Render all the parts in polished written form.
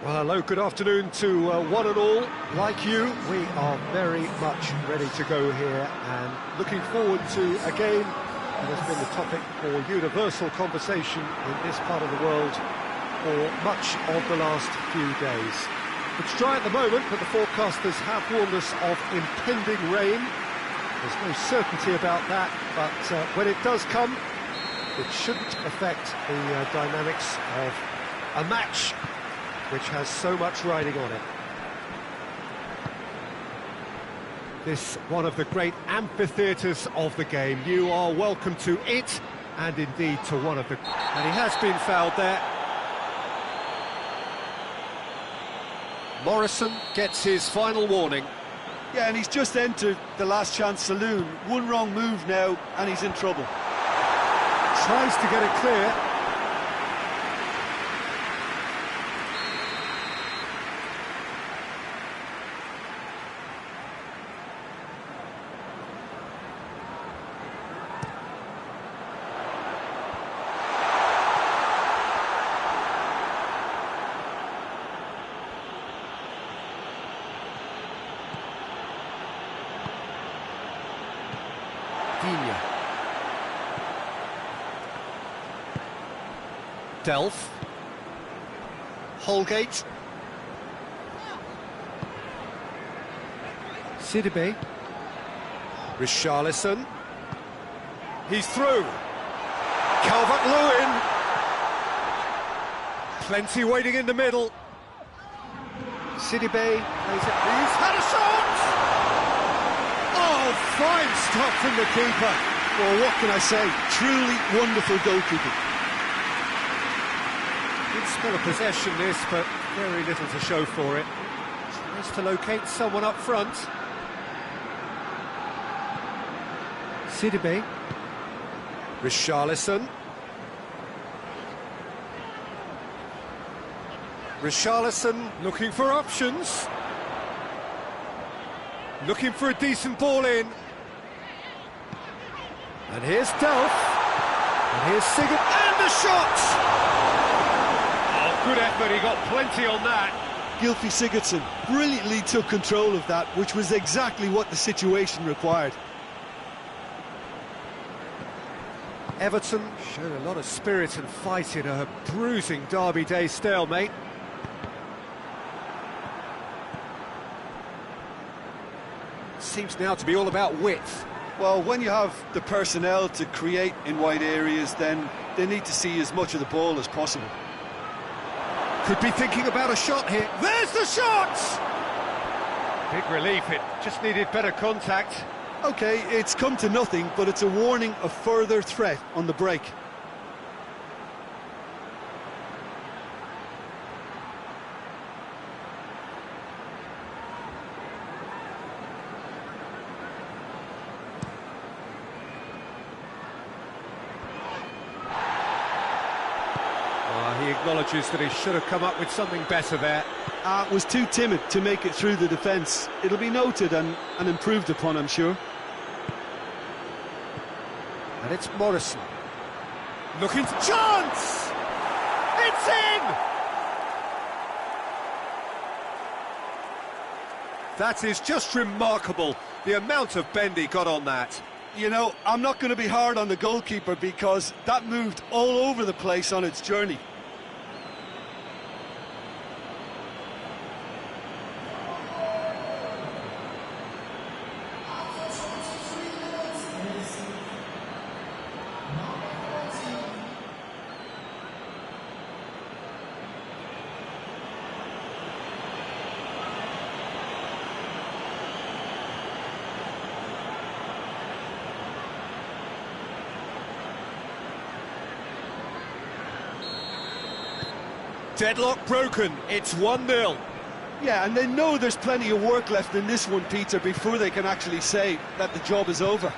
Well, hello, good afternoon to one and all. Like you, we are very much ready to go here and looking forward to a game that has been the topic for universal conversation in this part of the world for much of the last few days. It's dry at the moment, but the forecasters have warned us of impending rain. There's no certainty about that, but when it does come, it shouldn't affect the dynamics of a match which has so much riding on it. This one of the great amphitheatres of the game. You are welcome to it, and indeed to one of the... And he has been fouled there. Morrison gets his final warning. Yeah, and he's just entered the last chance saloon. One wrong move now, and he's in trouble. Tries to get it clear. Delph, Holgate, Sidibe, Richarlison, he's through, Calvert-Lewin, plenty waiting in the middle, Sidibe plays it, he's had a shot! Oh, fine stop from the keeper. Well, what can I say? Truly wonderful goalkeeping. Good spell of possession this, but very little to show for it. Tries to locate someone up front. Sidibe. Richarlison. Richarlison looking for options. Looking for a decent ball in. And here's Delph. And here's Sigurd. And the shot! Good effort, he got plenty on that. Gylfi Sigurdsson brilliantly took control of that, which was exactly what the situation required. Everton showed a lot of spirit and fight in a bruising Derby Day stalemate. Seems now to be all about width. Well, when you have the personnel to create in wide areas, then they need to see as much of the ball as possible. Could be thinking about a shot here. There's the shot! Big relief, it just needed better contact. OK, it's come to nothing, but it's a warning of further threat on the break. He acknowledges that he should have come up with something better there. Was too timid to make it through the defence. It'll be noted and improved upon, I'm sure. And it's Morrison. Looking for chance! It's in! That is just remarkable, the amount of bend he got on that. You know, I'm not going to be hard on the goalkeeper because that moved all over the place on its journey. Deadlock broken, it's 1-0. Yeah, and they know there's plenty of work left in this one, Peter, before they can actually say that the job is over.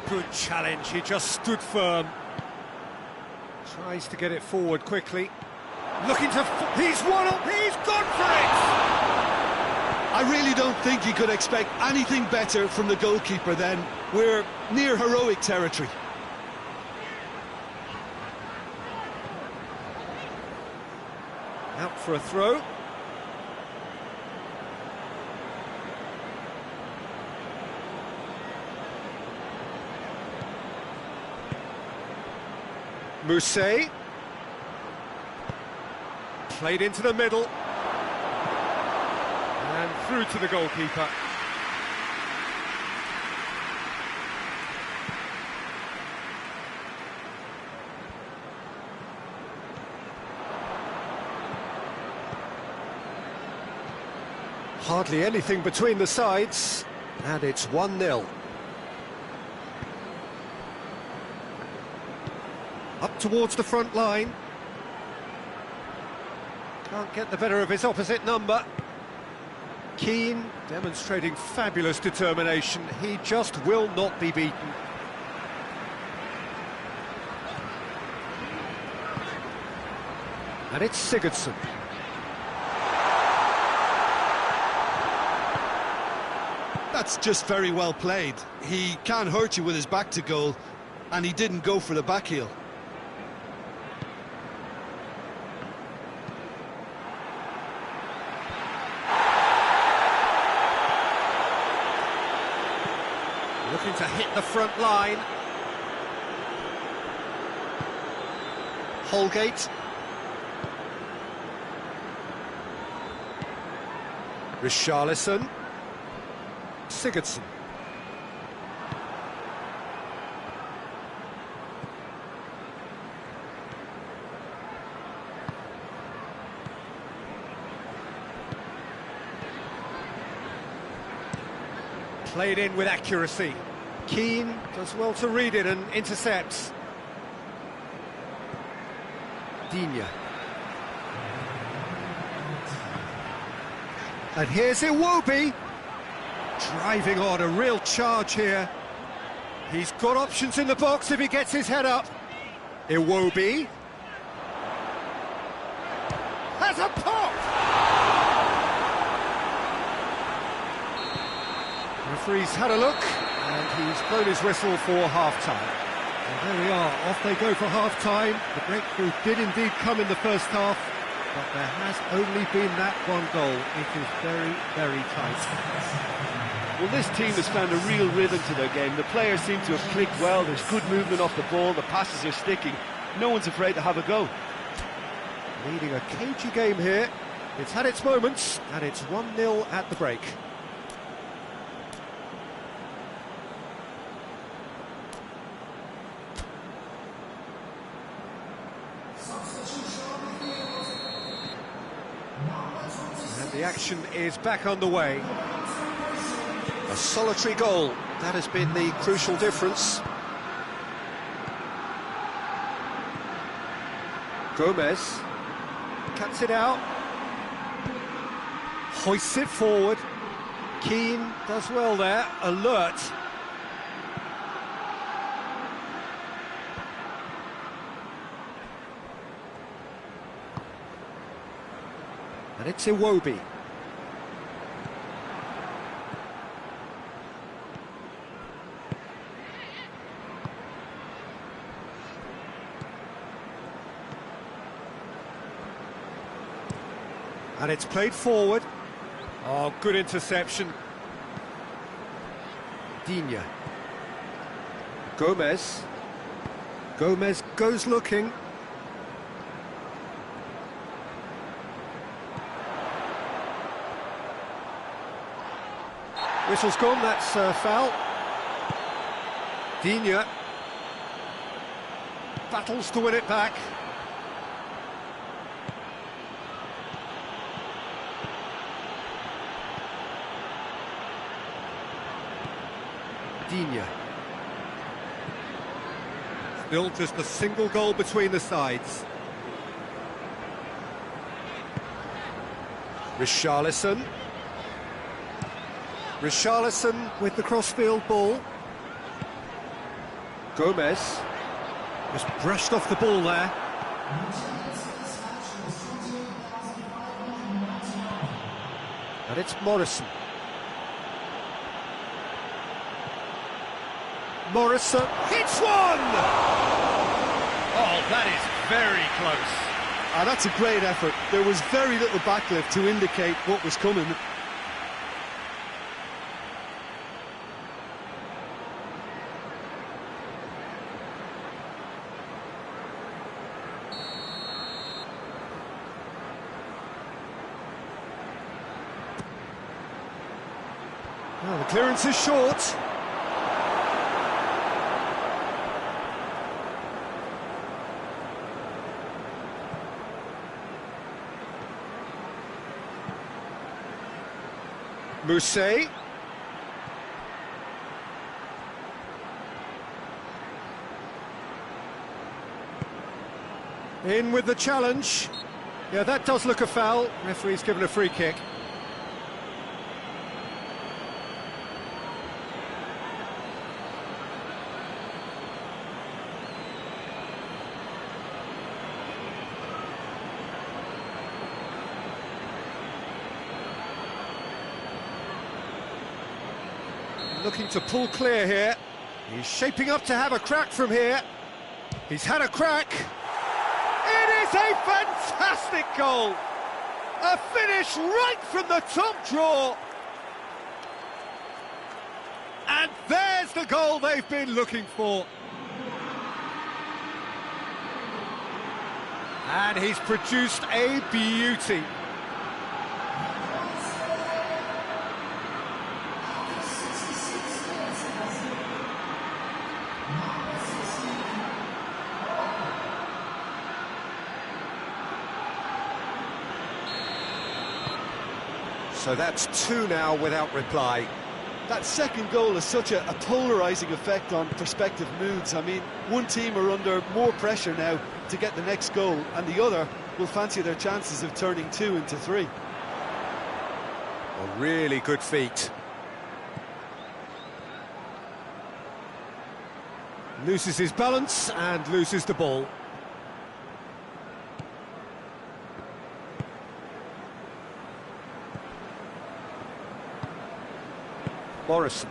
Good challenge, he just stood firm. Tries to get it forward quickly. Looking to... He's won up, he's gone for it! I really don't think you could expect anything better from the goalkeeper then. We're near heroic territory. for a throw. Mousset. Played into the middle. And through to the goalkeeper. Hardly anything between the sides, and it's 1-0. Up towards the front line. Can't get the better of his opposite number. Keane demonstrating fabulous determination. He just will not be beaten. And it's Sigurdsson. That's just very well played. He can't hurt you with his back to goal, and he didn't go for the back heel. Looking to hit the front line. Holgate. Richarlison. Sigurdsson. Played in with accuracy. Keane does well to read it and intercepts. Digne. And here's Iwobi. Driving on, a real charge here. He's got options in the box if he gets his head up. Iwobi. Has a pop! The referee's had a look, and he's blown his whistle for half-time. And there we are, off they go for half-time. The breakthrough did indeed come in the first half, but there has only been that one goal. It is very, very tight. Well, this team has found a real rhythm to their game. The players seem to have clicked well. There's good movement off the ball. The passes are sticking. No one's afraid to have a go. Leading a cagey game here. It's had its moments, and it's 1-0 at the break. And the action is back underway. A solitary goal, that has been the crucial difference. Gomez cuts it out, hoists it forward. Keane does well there, alert. And it's Iwobi. And it's played forward. Oh, good interception. Digne. Gomez. Gomez goes looking. Whistle's gone, that's foul. Digne. Battles to win it back. Digne. Still just a single goal between the sides. Richarlison. Richarlison with the crossfield ball. Gomez. Just brushed off the ball there. And it's Morrison. Morrison hits one! Oh, that is very close. Ah, that's a great effort. There was very little backlift to indicate what was coming. Well, the clearance is short. Mousset. In with the challenge. Yeah, that does look a foul. Referee's given a free kick. Looking to pull clear here. He's shaping up to have a crack from here. He's had a crack. It is a fantastic goal. A finish right from the top draw. And there's the goal they've been looking for. And he's produced a beauty. So that's two now without reply. That second goal has such a polarising effect on prospective moods. I mean, one team are under more pressure now to get the next goal, and the other will fancy their chances of turning 2 into 3. A really good feat. Loses his balance and loses the ball. Morrison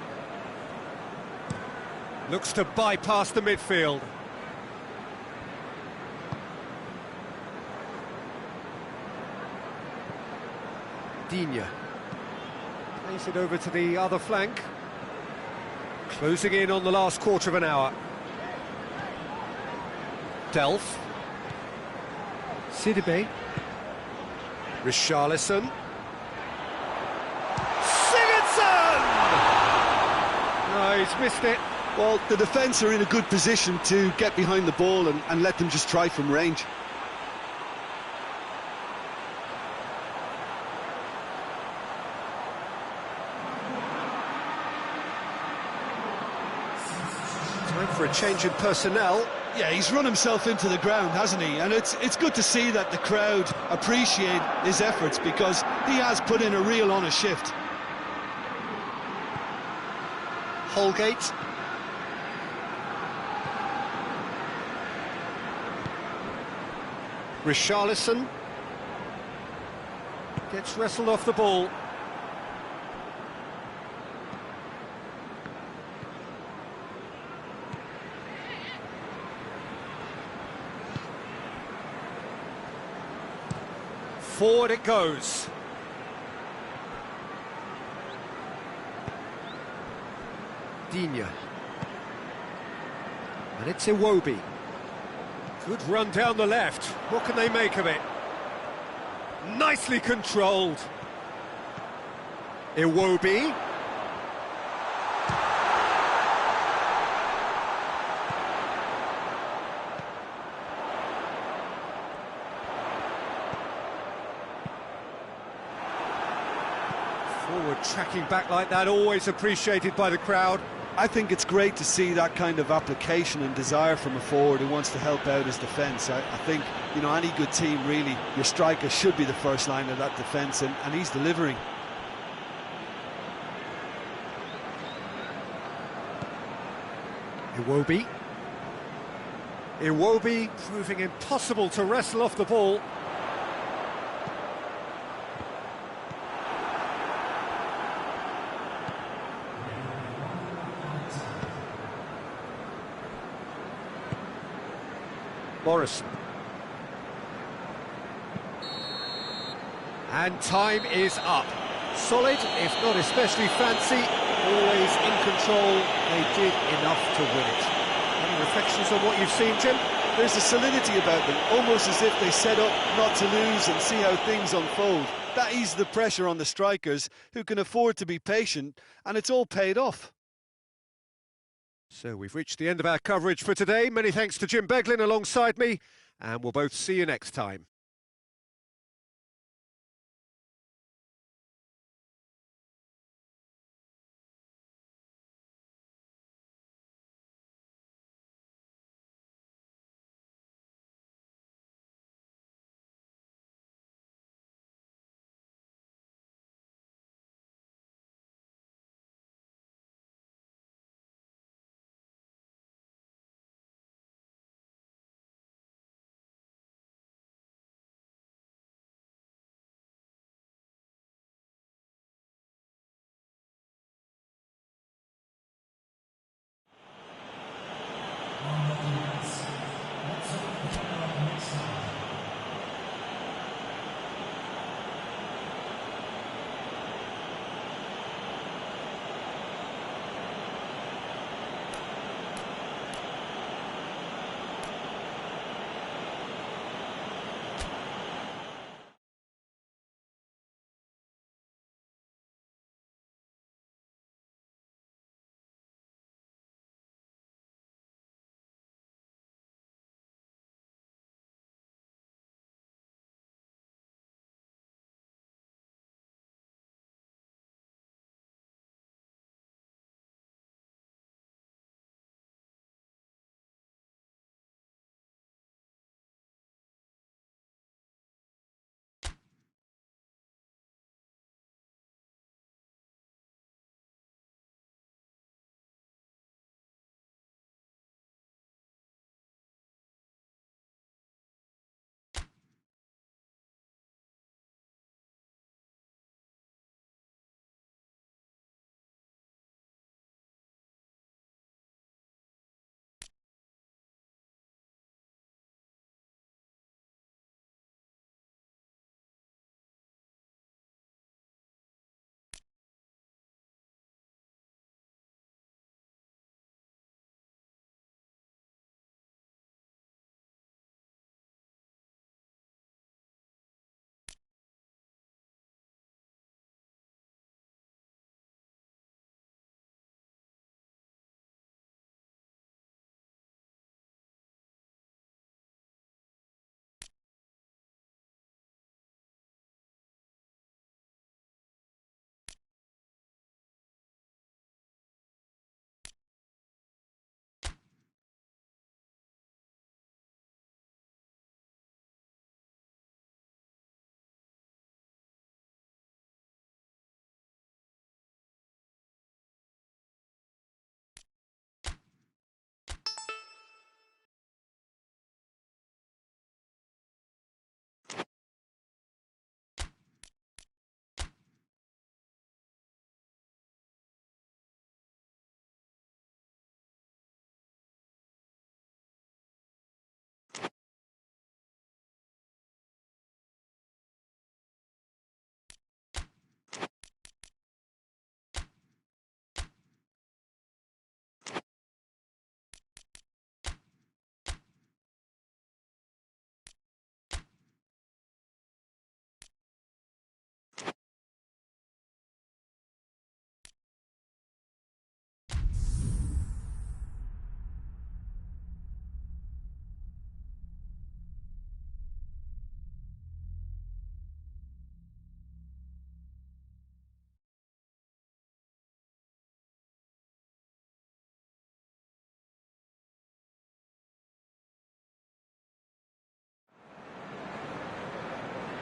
looks to bypass the midfield. Digne plays it over to the other flank. Closing in on the last quarter of an hour. Delph. Sidibe. Richarlison. No, he's missed it. Well, the defence are in a good position to get behind the ball and let them just try from range. Time for a change in personnel. Yeah, he's run himself into the ground, hasn't he? And it's good to see that the crowd appreciate his efforts, because he has put in a real honest shift. Holgate. Richarlison gets wrestled off the ball. Forward it goes. Digne. And it's Iwobi. Good run down the left. What can they make of it? Nicely controlled. Iwobi. Forward tracking back like that, always appreciated by the crowd. I think it's great to see that kind of application and desire from a forward who wants to help out his defence. I think, you know, any good team, really, your striker should be the first line of that defence, and he's delivering. Iwobi. Iwobi proving impossible to wrestle off the ball. Morrison. And time is up. Solid, if not especially fancy, always in control. They did enough to win it. Any reflections on what you've seen, Jim? There's a solidity about them, almost as if they set up not to lose and see how things unfold. That eases the pressure on the strikers, who can afford to be patient, and it's all paid off. So we've reached the end of our coverage for today. Many thanks to Jim Beglin alongside me, and we'll both see you next time.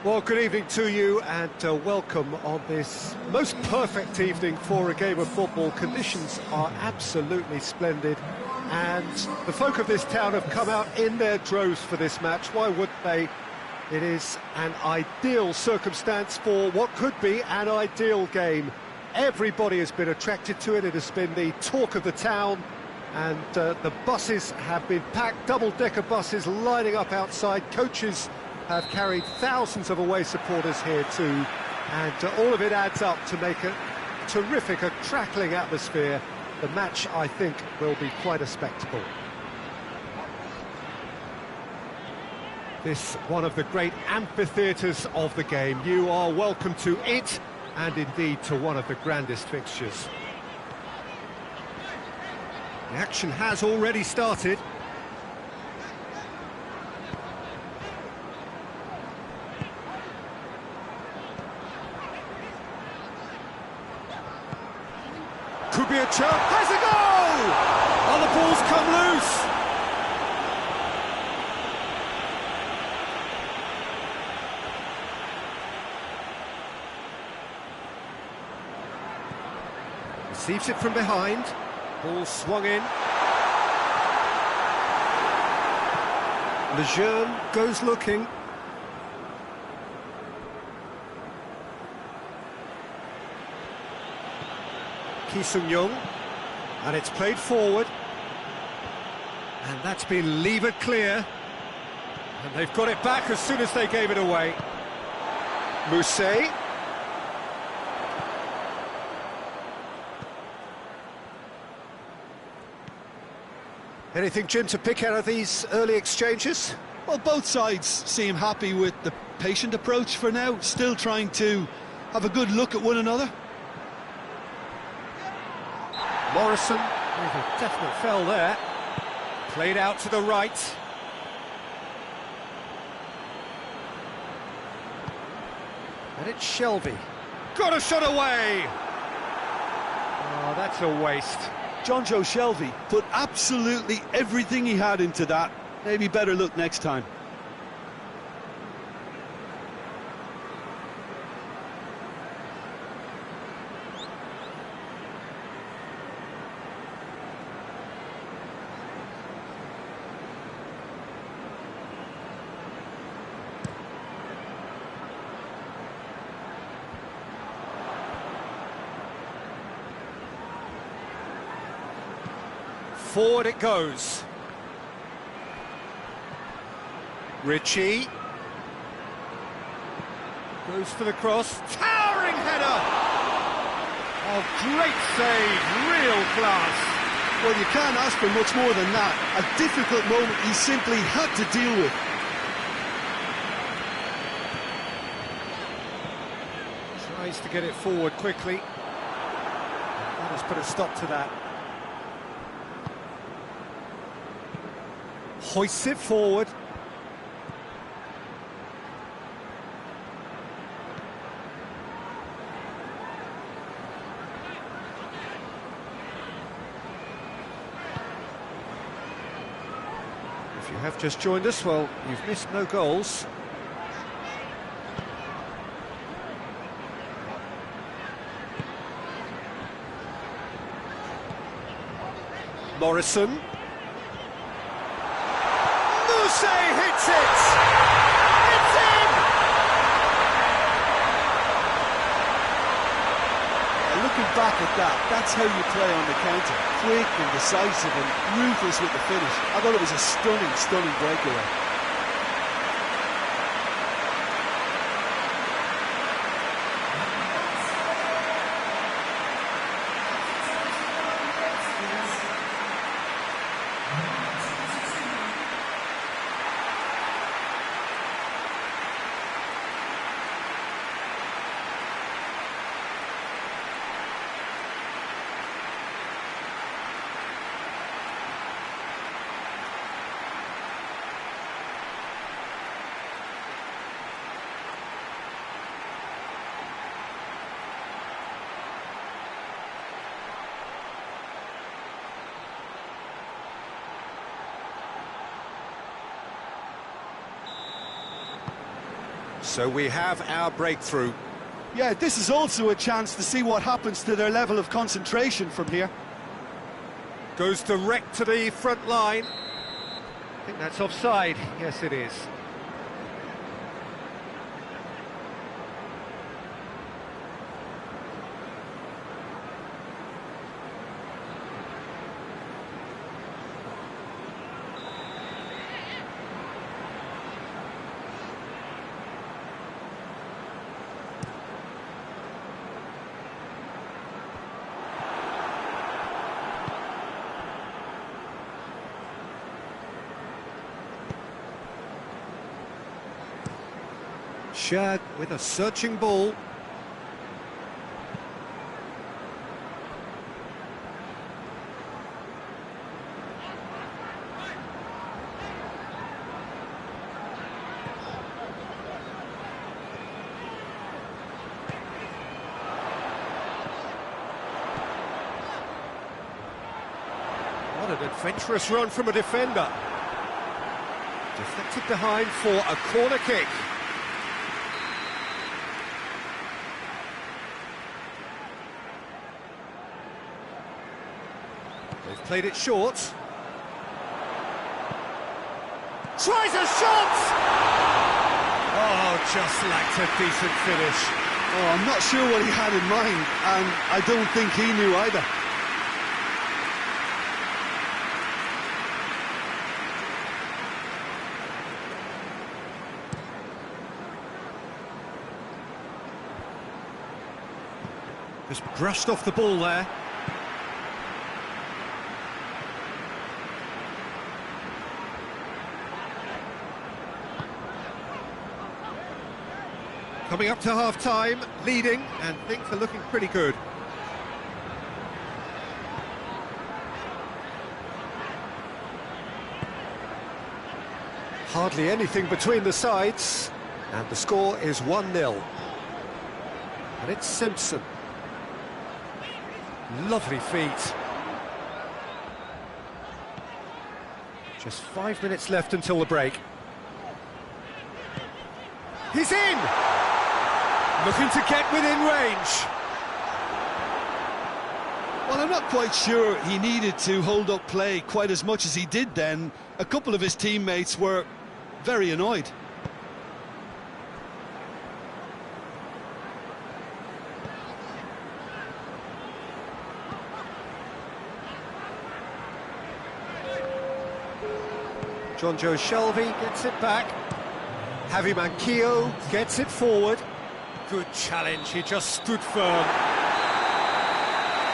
Well, good evening to you and welcome on this most perfect evening for a game of football. Conditions are absolutely splendid and the folk of this town have come out in their droves for this match. Why would they? It is an ideal circumstance for what could be an ideal game. Everybody has been attracted to it. It has been the talk of the town and the buses have been packed, double-decker buses lining up outside, coaches have carried thousands of away supporters here too, and all of it adds up to make a terrific, a crackling atmosphere. The match, I think, will be quite a spectacle. This one of the great amphitheatres of the game. You are welcome to it, and indeed to one of the grandest fixtures. The action has already started. Could be a chance. Has a goal! Oh, the ball's come loose. Receives it from behind. Ball swung in. Lejeune goes looking. Ki Sung-young, and it's played forward, and that's been levered clear, and they've got it back as soon as they gave it away. Mousset. Anything, Jim, to pick out of these early exchanges? Well, both sides seem happy with the patient approach for now, still trying to have a good look at one another. Morrison, with a definite fell there. Played out to the right. And it's Shelvey. Got a shot away! Oh, that's a waste. Jonjo Shelvey put absolutely everything he had into that. Maybe better luck next time. Forward it goes. Ritchie goes for the cross. Towering header! Oh, great save, real class. Well, you can't ask for much more than that. A difficult moment he simply had to deal with. Tries to get it forward quickly. That has put a stop to that. Hoists it forward. If you have just joined us, well, you've missed no goals. Morrison. Mousset hits it! It's in! Looking back at that, that's how you play on the counter. Quick and decisive and ruthless with the finish. I thought it was a stunning, stunning breakaway. So we have our breakthrough. Yeah, this is also a chance to see what happens to their level of concentration from here. Goes direct to the front line. I think that's offside. Yes, it is. Shad with a searching ball. What an adventurous run from a defender. Deflected behind for a corner kick. They've played it short. Tries a shot! Oh, just lacked a decent finish. Oh, I'm not sure what he had in mind, and I don't think he knew either. Just brushed off the ball there. Coming up to half-time, leading, and things are looking pretty good. Hardly anything between the sides, and the score is 1-0. And it's Simpson. Lovely feet. Just 5 minutes left until the break. He's in! Looking to get within range. Well, I'm not quite sure he needed to hold up play quite as much as he did then. A couple of his teammates were very annoyed. John Joe Shelby gets it back. Javi Manquillo gets it forward. Good challenge, he just stood firm.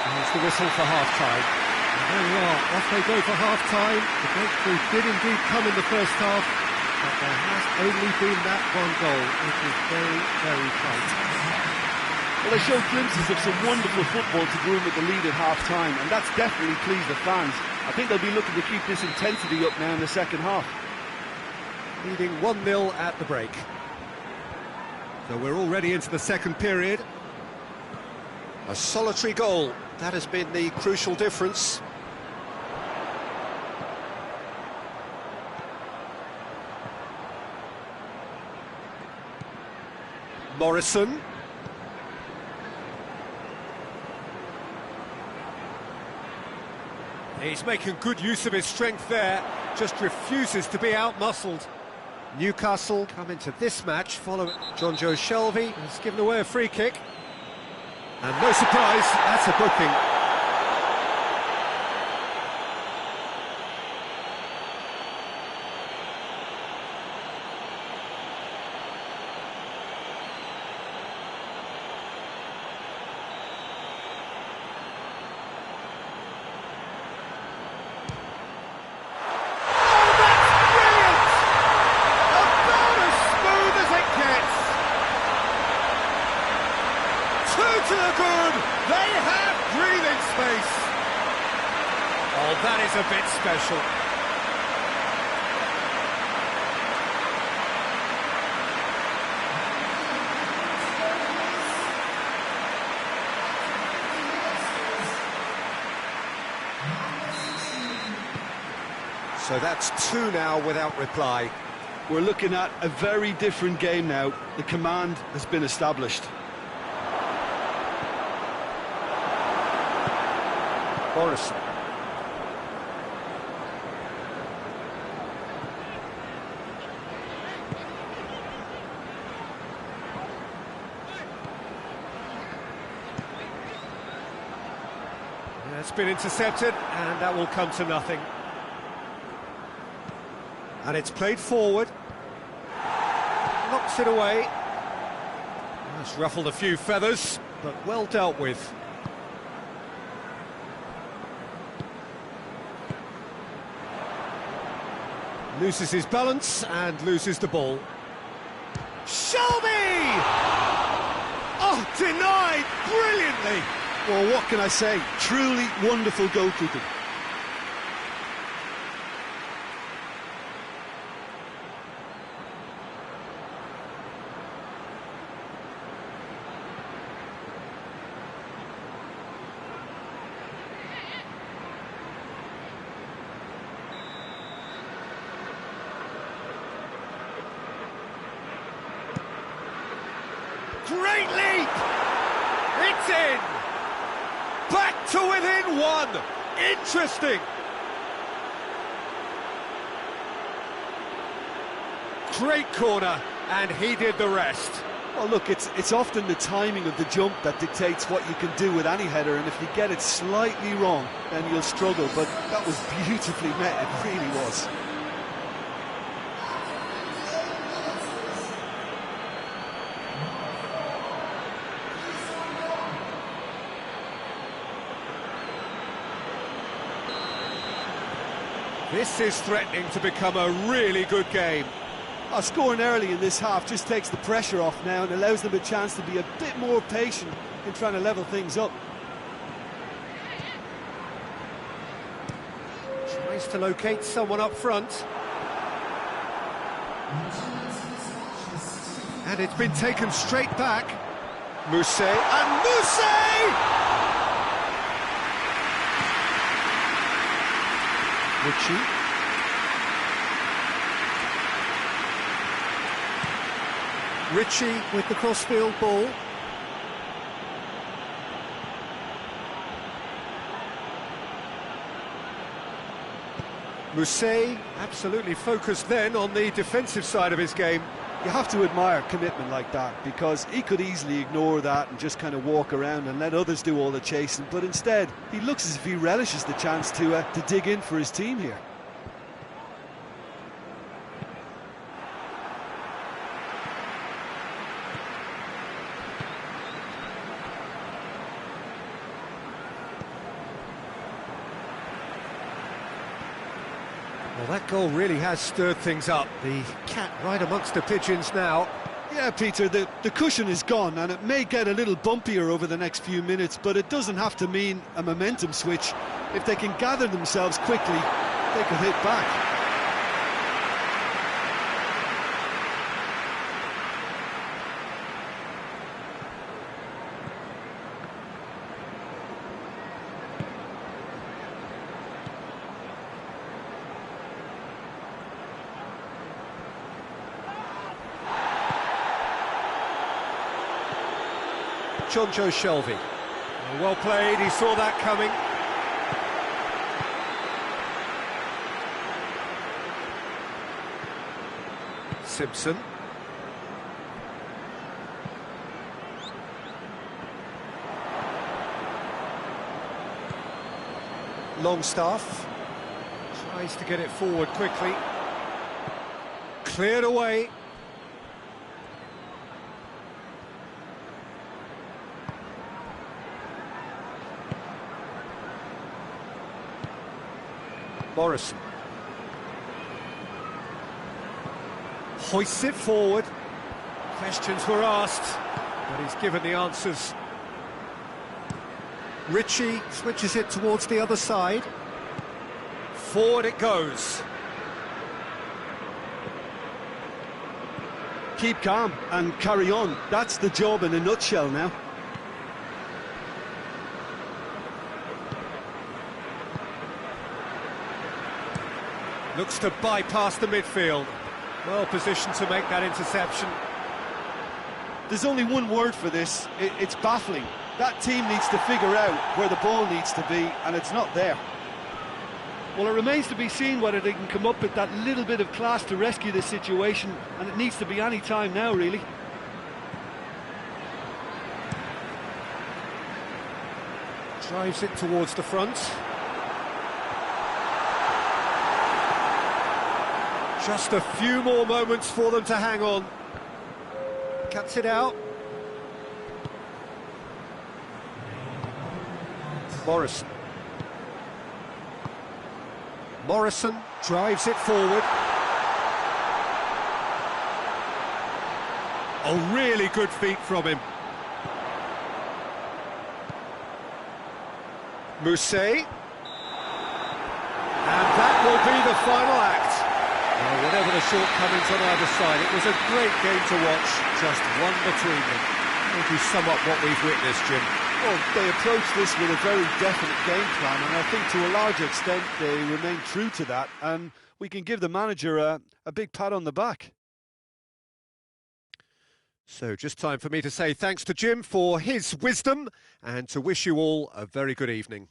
Here's the whistle for half-time. And there we are, off they go for half-time. The breakthrough did indeed come in the first half, but there has only been that one goal. It is very, very tight. Well, they showed glimpses of some wonderful football to go in with the lead at half-time, and that's definitely pleased the fans. I think they'll be looking to keep this intensity up now in the second half. Leading 1-0 at the break. So we're already into the second period. A solitary goal, that has been the crucial difference. Morrison. He's making good use of his strength there, just refuses to be out-muscled. Newcastle come into this match following John Joe Shelby has given away a free kick. And no surprise, that's a booking. To the good, they have breathing space. Oh, that is a bit special. So that's 2 now without reply. We're looking at a very different game now. The command has been established. Morrison. It's been intercepted, and that will come to nothing. And it's played forward. Knocks it away. It's ruffled a few feathers, but well dealt with. Loses his balance and loses the ball. Shelby! Denied brilliantly. Well, what can I say? Truly wonderful goalkeeping. Great leap! It's in! Back to within one! Interesting! Great corner, and he did the rest. Well, look, it's often the timing of the jump that dictates what you can do with any header, and if you get it slightly wrong, then you'll struggle, but that was beautifully met, it really was. This is threatening to become a really good game. Scoring early in this half just takes the pressure off now and allows them a chance to be a bit more patient in trying to level things up. Tries to locate someone up front. And it's been taken straight back. Mousset, and Mousset! Ritchie. Ritchie with the crossfield ball. Mousset absolutely focused then on the defensive side of his game. You have to admire commitment like that, because he could easily ignore that and just kind of walk around and let others do all the chasing, but instead he looks as if he relishes the chance to dig in for his team here. Well, that goal really has stirred things up. The cat right amongst the pigeons now. Yeah, Peter, the cushion is gone, and it may get a little bumpier over the next few minutes, but it doesn't have to mean a momentum switch. If they can gather themselves quickly, they can hit back. Jonjo Shelvey. Well played, he saw that coming. Simpson. Longstaff. Tries to get it forward quickly. Cleared away. Morrison hoists it forward. Questions were asked, but he's given the answers. Ritchie switches it towards the other side. Forward it goes. Keep calm and carry on. That's the job in a nutshell now. Looks to bypass the midfield. Well positioned to make that interception. There's only one word for this. It's baffling. That team needs to figure out where the ball needs to be, and it's not there. Well, it remains to be seen whether they can come up with that little bit of class to rescue this situation, and it needs to be any time now, really. Drives it towards the front. Just a few more moments for them to hang on. Cuts it out. Morrison. Morrison drives it forward. Oh, really good feet from him. Mousset. And that will be the final act. Well, whatever the shortcomings on either side, it was a great game to watch, just one between them. How would you sum up what we've witnessed, Jim? Well, they approached this with a very definite game plan, and I think to a large extent they remained true to that, and we can give the manager a big pat on the back. So just time for me to say thanks to Jim for his wisdom and to wish you all a very good evening.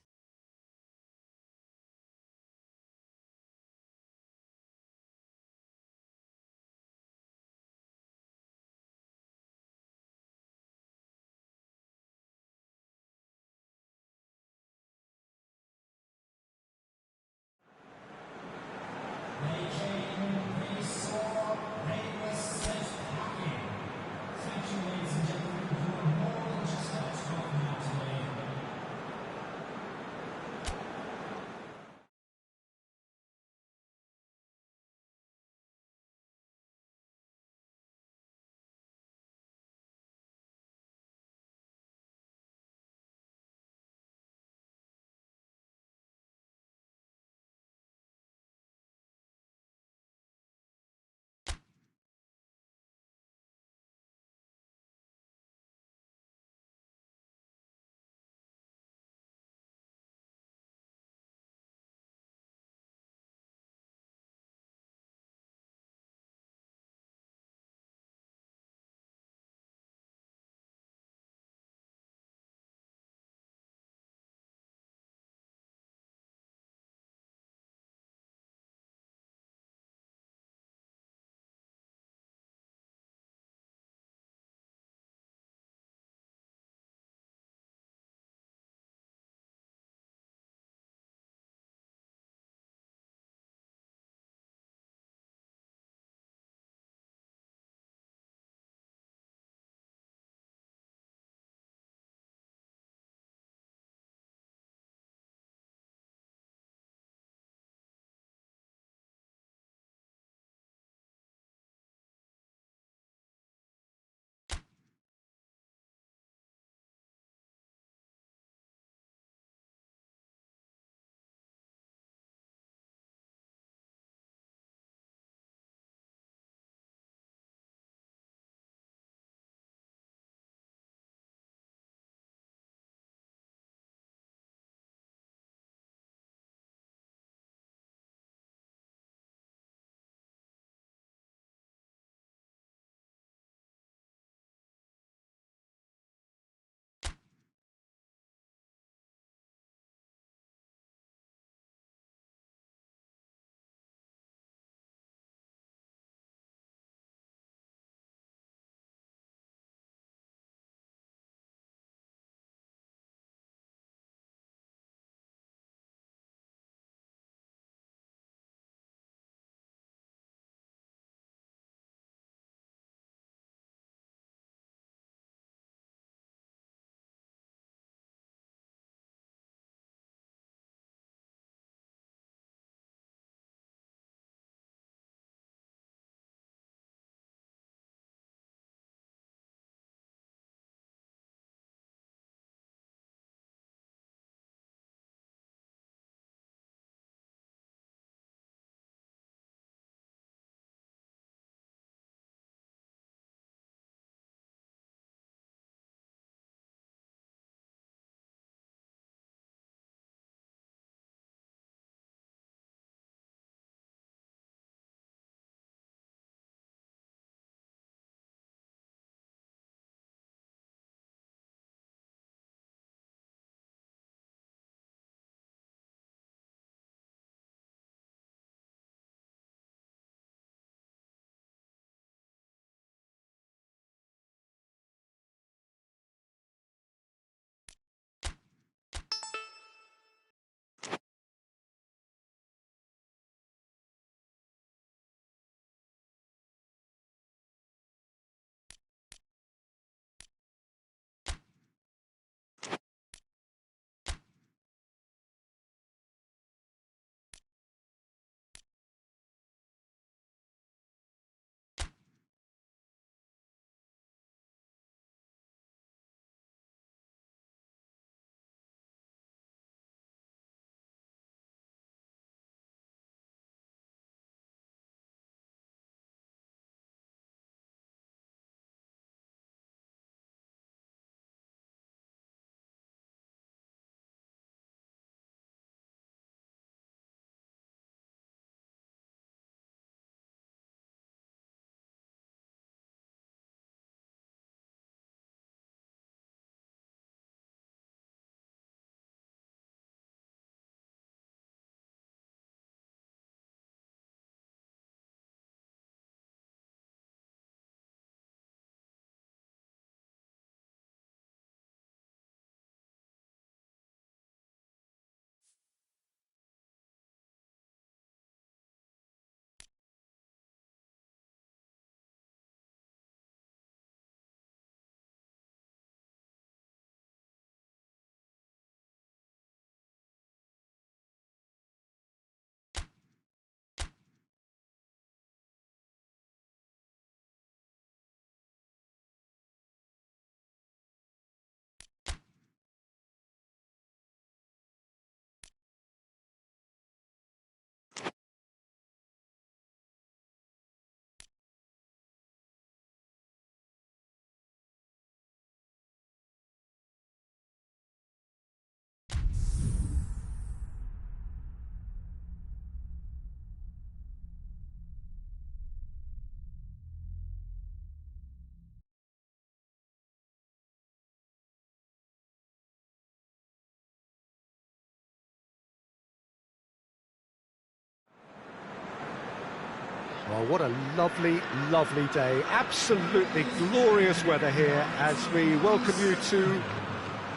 Well, what a lovely, lovely day. Absolutely glorious weather here as we welcome you to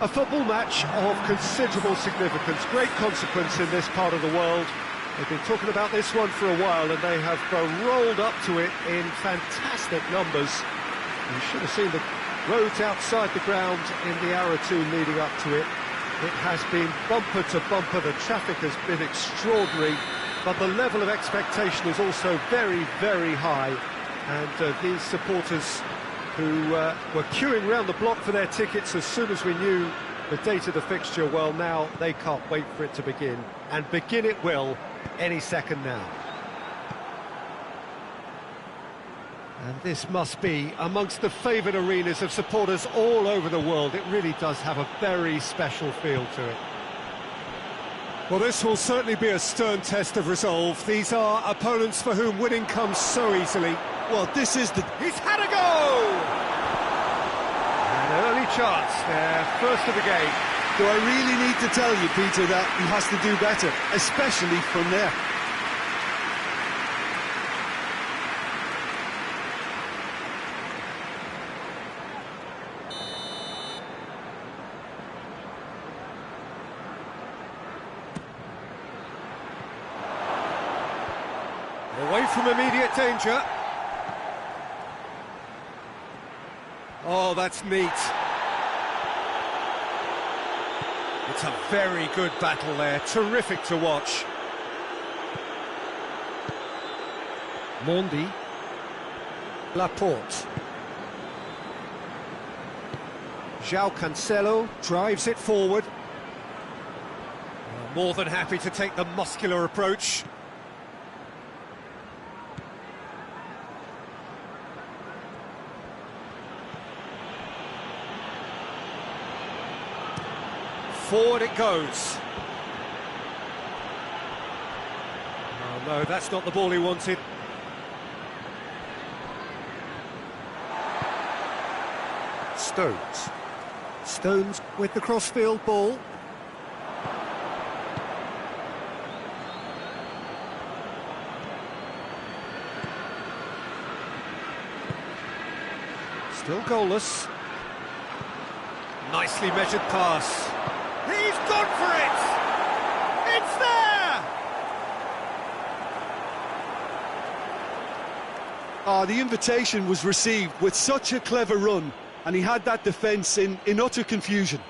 a football match of considerable significance, great consequence in this part of the world. They've been talking about this one for a while and they have rolled up to it in fantastic numbers. You should have seen the roads outside the ground in the hour or two leading up to it. It has been bumper to bumper, the traffic has been extraordinary, but the level of expectation is also very, very high. And these supporters who were queuing round the block for their tickets as soon as we knew the date of the fixture, well, now they can't wait for it to begin. And begin it will any second now. And this must be amongst the favoured arenas of supporters all over the world. It really does have a very special feel to it. Well, this will certainly be a stern test of resolve. These are opponents for whom winning comes so easily. Well, this is the... He's had a go! An early chance there, first of the game. Do I really need to tell you, Peter, that he has to do better, especially from there? Away from immediate danger. Oh, that's neat. It's a very good battle there, terrific to watch. Mondi. Laporte. João Cancelo drives it forward. More than happy to take the muscular approach. Forward it goes. Oh no, that's not the ball he wanted. Stones. Stones with the crossfield ball. Still goalless. Nicely measured pass. He's gone for it! It's there! The invitation was received with such a clever run, and he had that defence in utter confusion.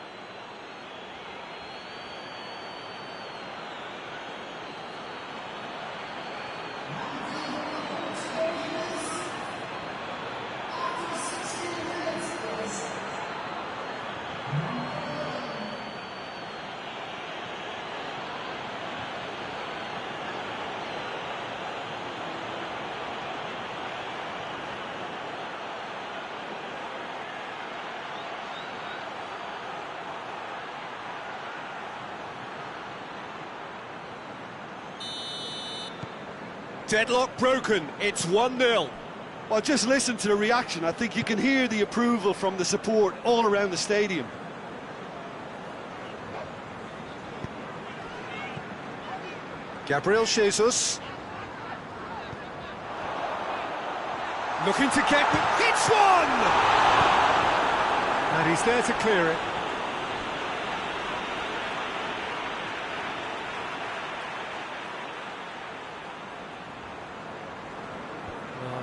Deadlock broken, it's 1-0. Well, just listen to the reaction. I think you can hear the approval from the support all around the stadium. Gabriel Jesus. Looking to get... Hits one! And he's there to clear it.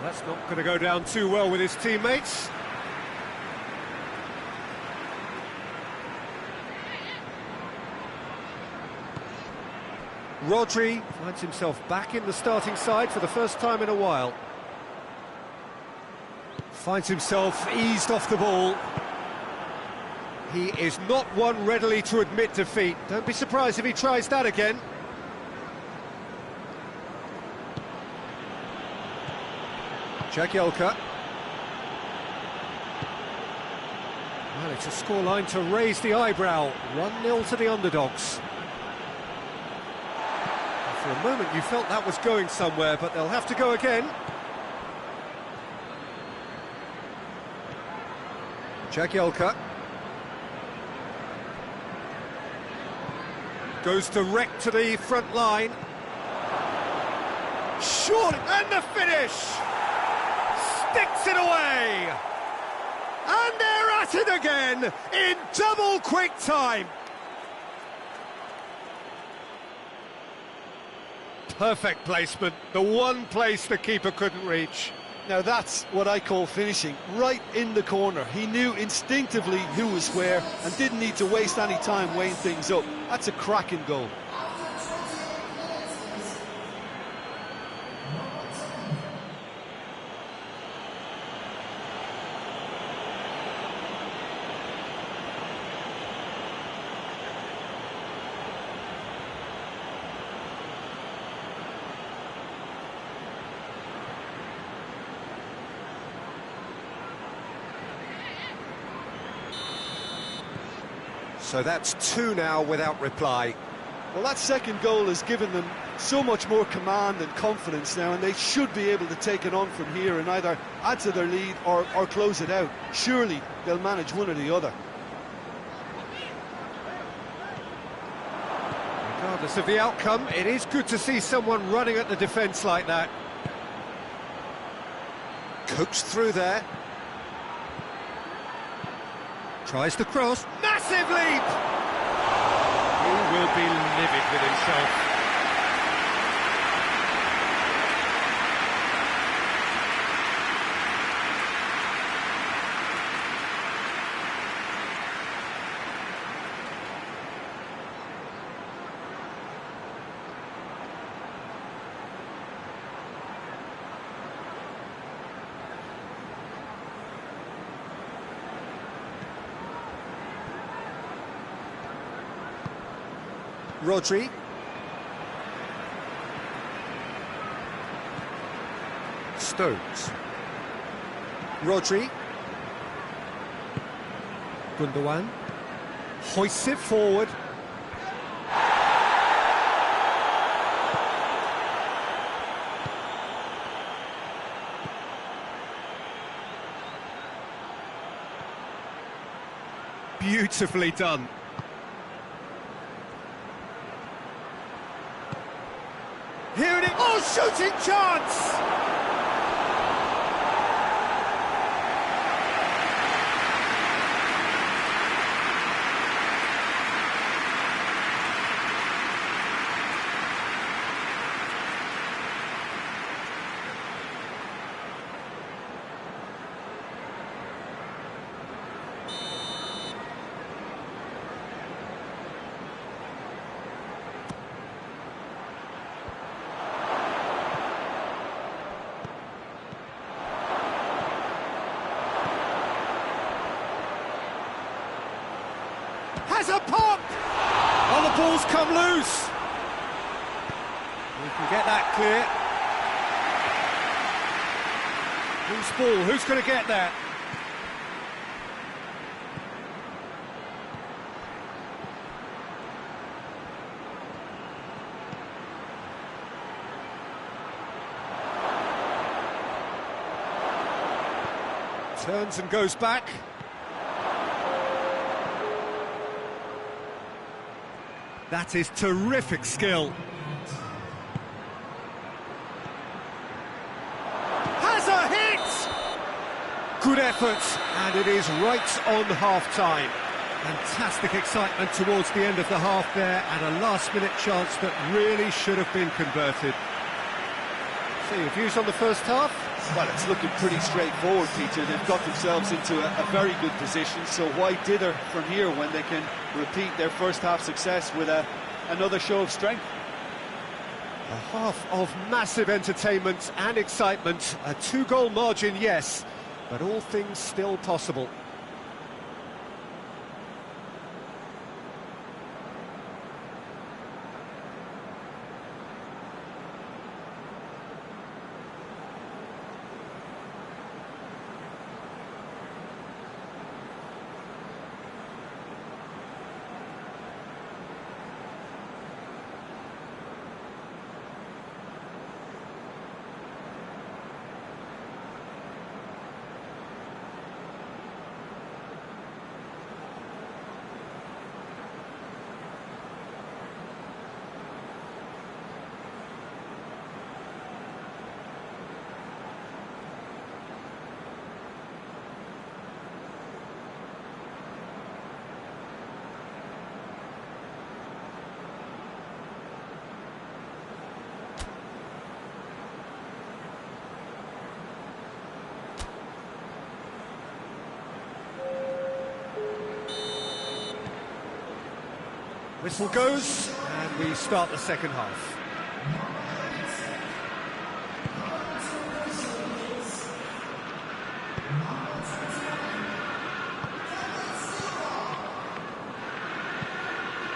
That's not going to go down too well with his teammates. Rodri finds himself back in the starting side for the first time in a while. Finds himself eased off the ball. He is not one readily to admit defeat. Don't be surprised if he tries that again. Jagielka. Well, it's a scoreline to raise the eyebrow. 1-0 to the underdogs. And for a moment you felt that was going somewhere, but they'll have to go again. Jagielka. Goes direct to the front line. Surely, and the finish! Sticks it away! And they're at it again, in double quick time! Perfect placement, the one place the keeper couldn't reach. Now that's what I call finishing, right in the corner. He knew instinctively who was where and didn't need to waste any time weighing things up. That's a cracking goal. So that's two now without reply. Well, that second goal has given them so much more command and confidence now, and they should be able to take it on from here and either add to their lead or close it out. Surely they'll manage one or the other. Regardless of the outcome, it is good to see someone running at the defence like that. Coaxed through there. Tries the cross. Massive leap! He will be livid with himself. Rodri. Stones. Rodri. Gundogan. Hoists it forward. Beautifully done. Here it is. Oh, shooting chance! Has a pop! Oh, the ball's come loose! We can get that clear. Whose ball? Who's going to get that? Turns and goes back. That is terrific skill. Has a hit! Good effort, and it is right on half-time. Fantastic excitement towards the end of the half there, and a last-minute chance that really should have been converted. So, your views on the first half? Well, it's looking pretty straightforward, Peter. They've got themselves into a very good position, so why dither from here when they can repeat their first half success with another show of strength? A half of massive entertainment and excitement. A two-goal margin, yes, but all things still possible. Whistle goes, and we start the second half.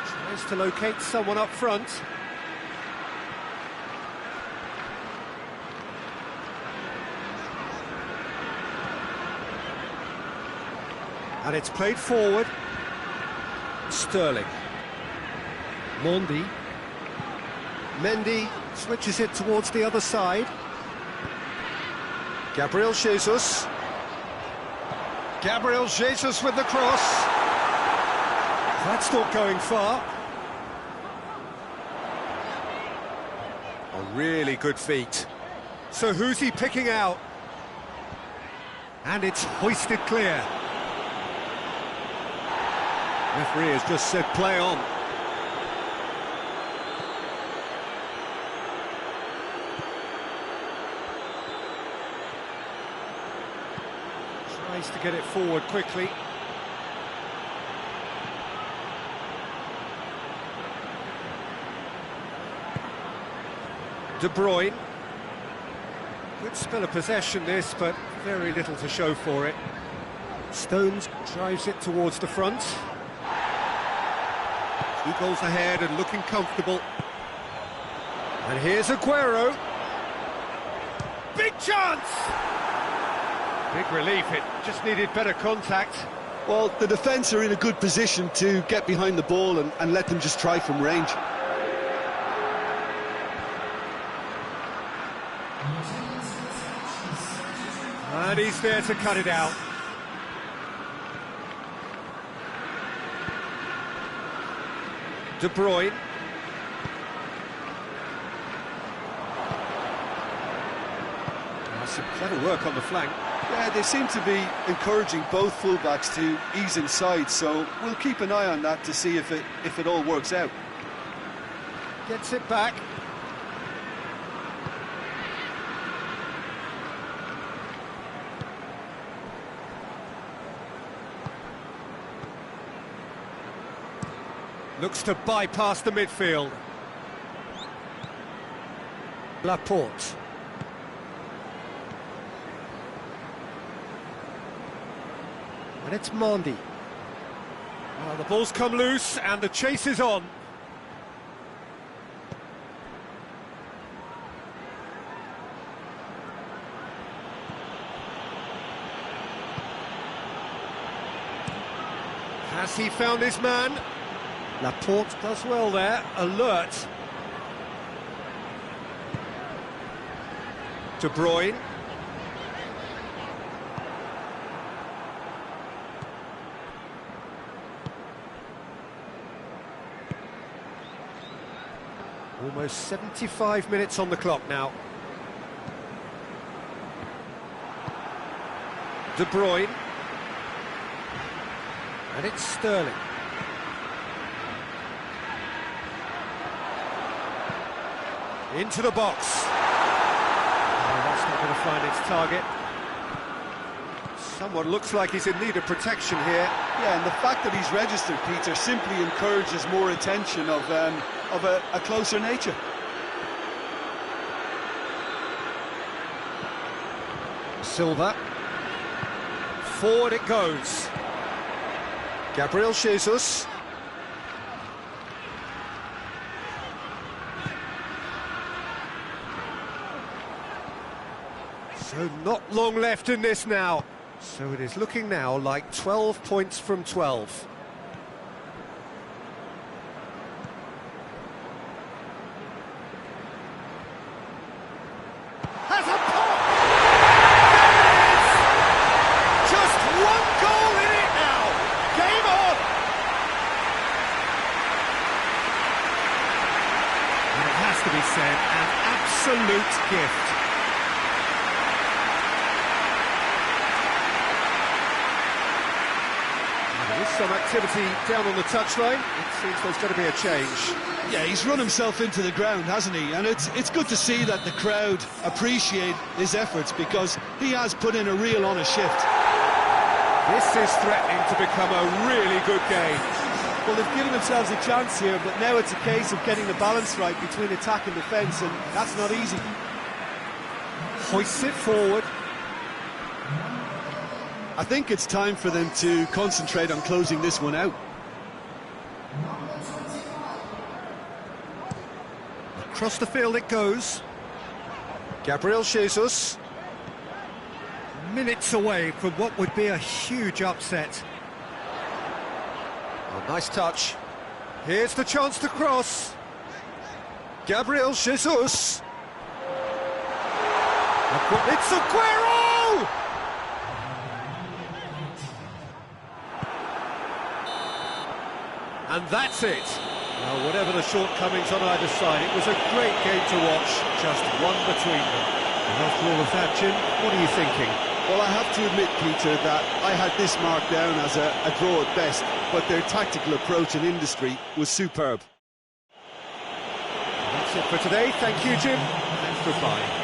Tries to locate someone up front. And it's played forward. Sterling. Mendy switches it towards the other side. Gabriel Jesus. Gabriel Jesus with the cross. That's not going far. A really good feat. So who's he picking out? And it's hoisted clear. Referee has just said play on. Tries to get it forward quickly. De Bruyne. Good spell of possession this, but very little to show for it. Stones drives it towards the front. 2 goals ahead and looking comfortable. And here's Aguero. Big chance! Big relief, it just needed better contact. Well, the defence are in a good position to get behind the ball and let them just try from range. And he's there to cut it out. De Bruyne. Some clever work on the flank. Yeah, they seem to be encouraging both fullbacks to ease inside, so we'll keep an eye on that to see if it all works out. Gets it back. Looks to bypass the midfield. Laporte. And it's Mendy. Well, the ball's come loose and the chase is on. Has he found his man? Laporte does well there, alert. De Bruyne. Almost 75 minutes on the clock now. De Bruyne. And it's Sterling. Into the box. Oh, that's not going to find its target. Someone looks like he's in need of protection here. Yeah, and the fact that he's registered, Peter, simply encourages more attention of a closer nature. Silva. Forward it goes. Gabriel Jesus. So not long left in this now. So it is looking now like 12 points from 12. Has a pop! Just one goal in it now. Game on! And it has to be said, an absolute gift. Some activity down on the touchline. It seems there's going to be a change. Yeah, he's run himself into the ground, hasn't he? And it's good to see that the crowd appreciate his efforts, because he has put in a real honest shift. This is threatening to become a really good game. Well, they've given themselves a chance here, but now it's a case of getting the balance right between attack and defence, and that's not easy. Hoists it forward. I think it's time for them to concentrate on closing this one out. Across the field it goes. Gabriel Jesus. Minutes away from what would be a huge upset. Oh, nice touch. Here's the chance to cross. Gabriel Jesus. It's Aguero! And that's it. Well, whatever the shortcomings on either side, it was a great game to watch, just one between them. And after all of that, Jim, what are you thinking? Well, I have to admit, Peter, that I had this marked down as a draw at best, but their tactical approach and industry was superb. That's it for today. Thank you, Jim, and goodbye.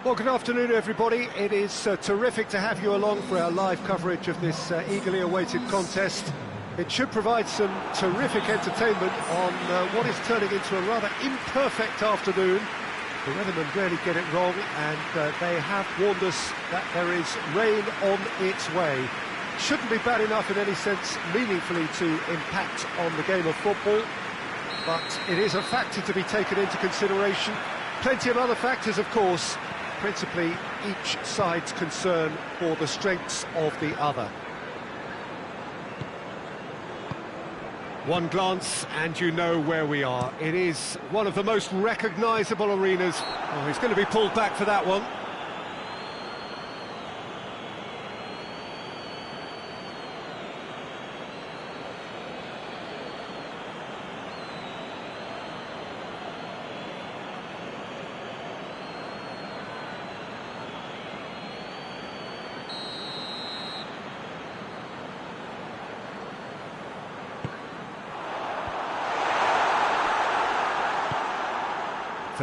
Well, good afternoon, everybody. It is terrific to have you along for our live coverage of this eagerly awaited contest. It should provide some terrific entertainment on what is turning into a rather imperfect afternoon. The weathermen rarely get it wrong, and they have warned us that there is rain on its way. Shouldn't be bad enough in any sense meaningfully to impact on the game of football, but it is a factor to be taken into consideration. Plenty of other factors, of course, principally each side's concern for the strengths of the other. One glance and you know where we are. It is one of the most recognisable arenas. Oh, he's going to be pulled back for that one.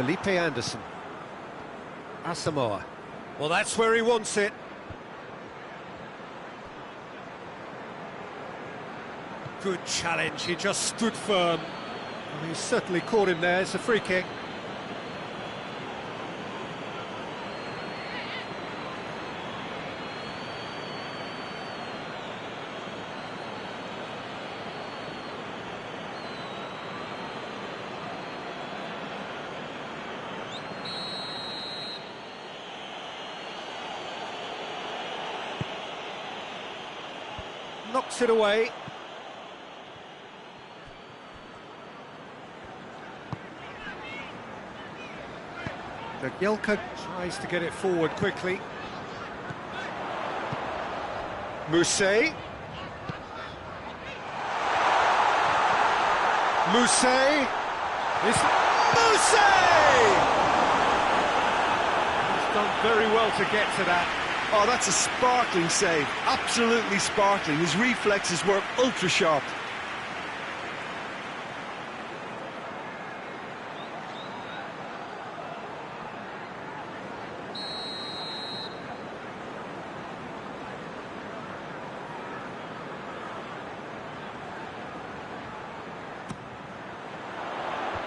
Felipe Anderson. Asamoah. Well, that's where he wants it. Good challenge, he just stood firm. And he's certainly caught him there, it's a free kick. Knocks it away. Jagielka tries to get it forward quickly. Mousset. Mousset. It's Mousset! He's done very well to get to that. Oh, that's a sparkling save, absolutely sparkling. His reflexes were ultra sharp.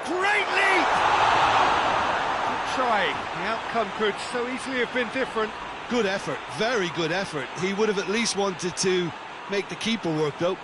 Great leap! Good try. The outcome could so easily have been different. Good effort, very good effort. He would have at least wanted to make the keeper work, though.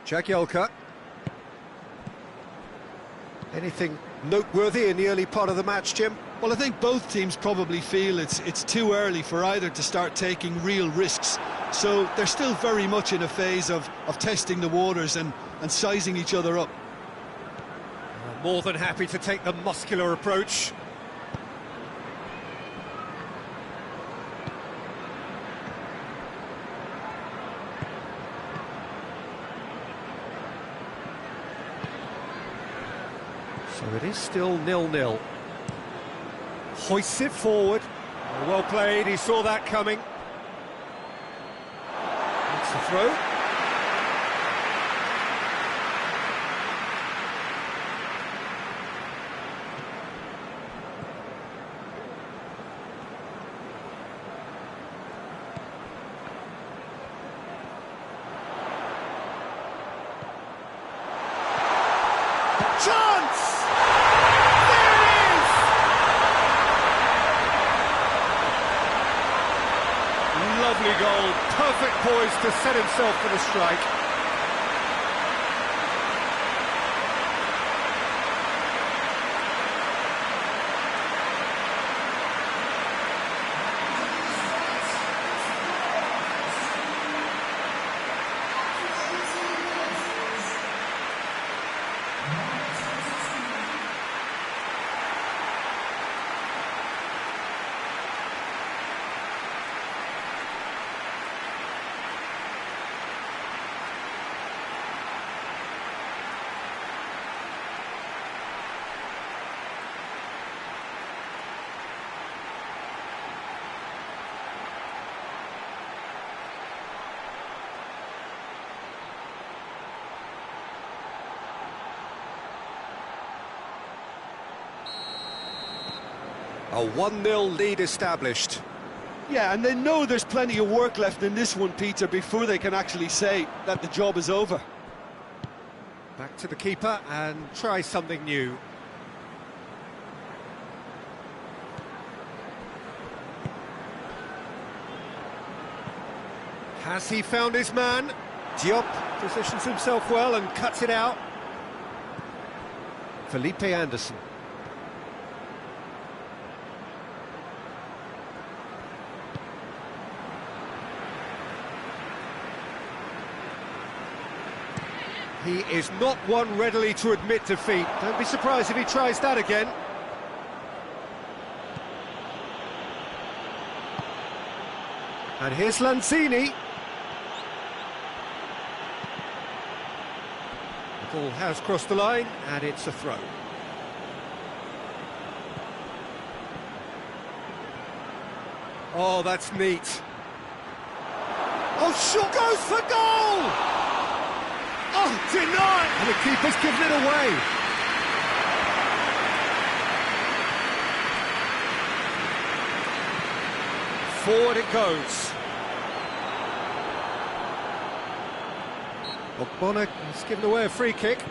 Jagielka. Anything noteworthy in the early part of the match, Jim? Well, I think both teams probably feel it's too early for either to start taking real risks. So they're still very much in a phase of testing the waters and sizing each other up. More than happy to take the muscular approach. So it is still 0-0. Hoists it forward. Well played, he saw that coming. That's the throw. Chance! There it is! Lovely goal, perfect poise to set himself for the strike. A 1-0 lead established. Yeah, and they know there's plenty of work left in this one, Peter, before they can actually say that the job is over. Back to the keeper and try something new. Has he found his man? Diop positions himself well and cuts it out. Felipe Anderson. He is not one readily to admit defeat. Don't be surprised if he tries that again. And here's Lanzini. The ball has crossed the line, and it's a throw. Oh, that's neat. Oh, shot goes for goal! Oh, denied! And the keeper's given it away. Forward it goes. Ogbonna has given away a free kick.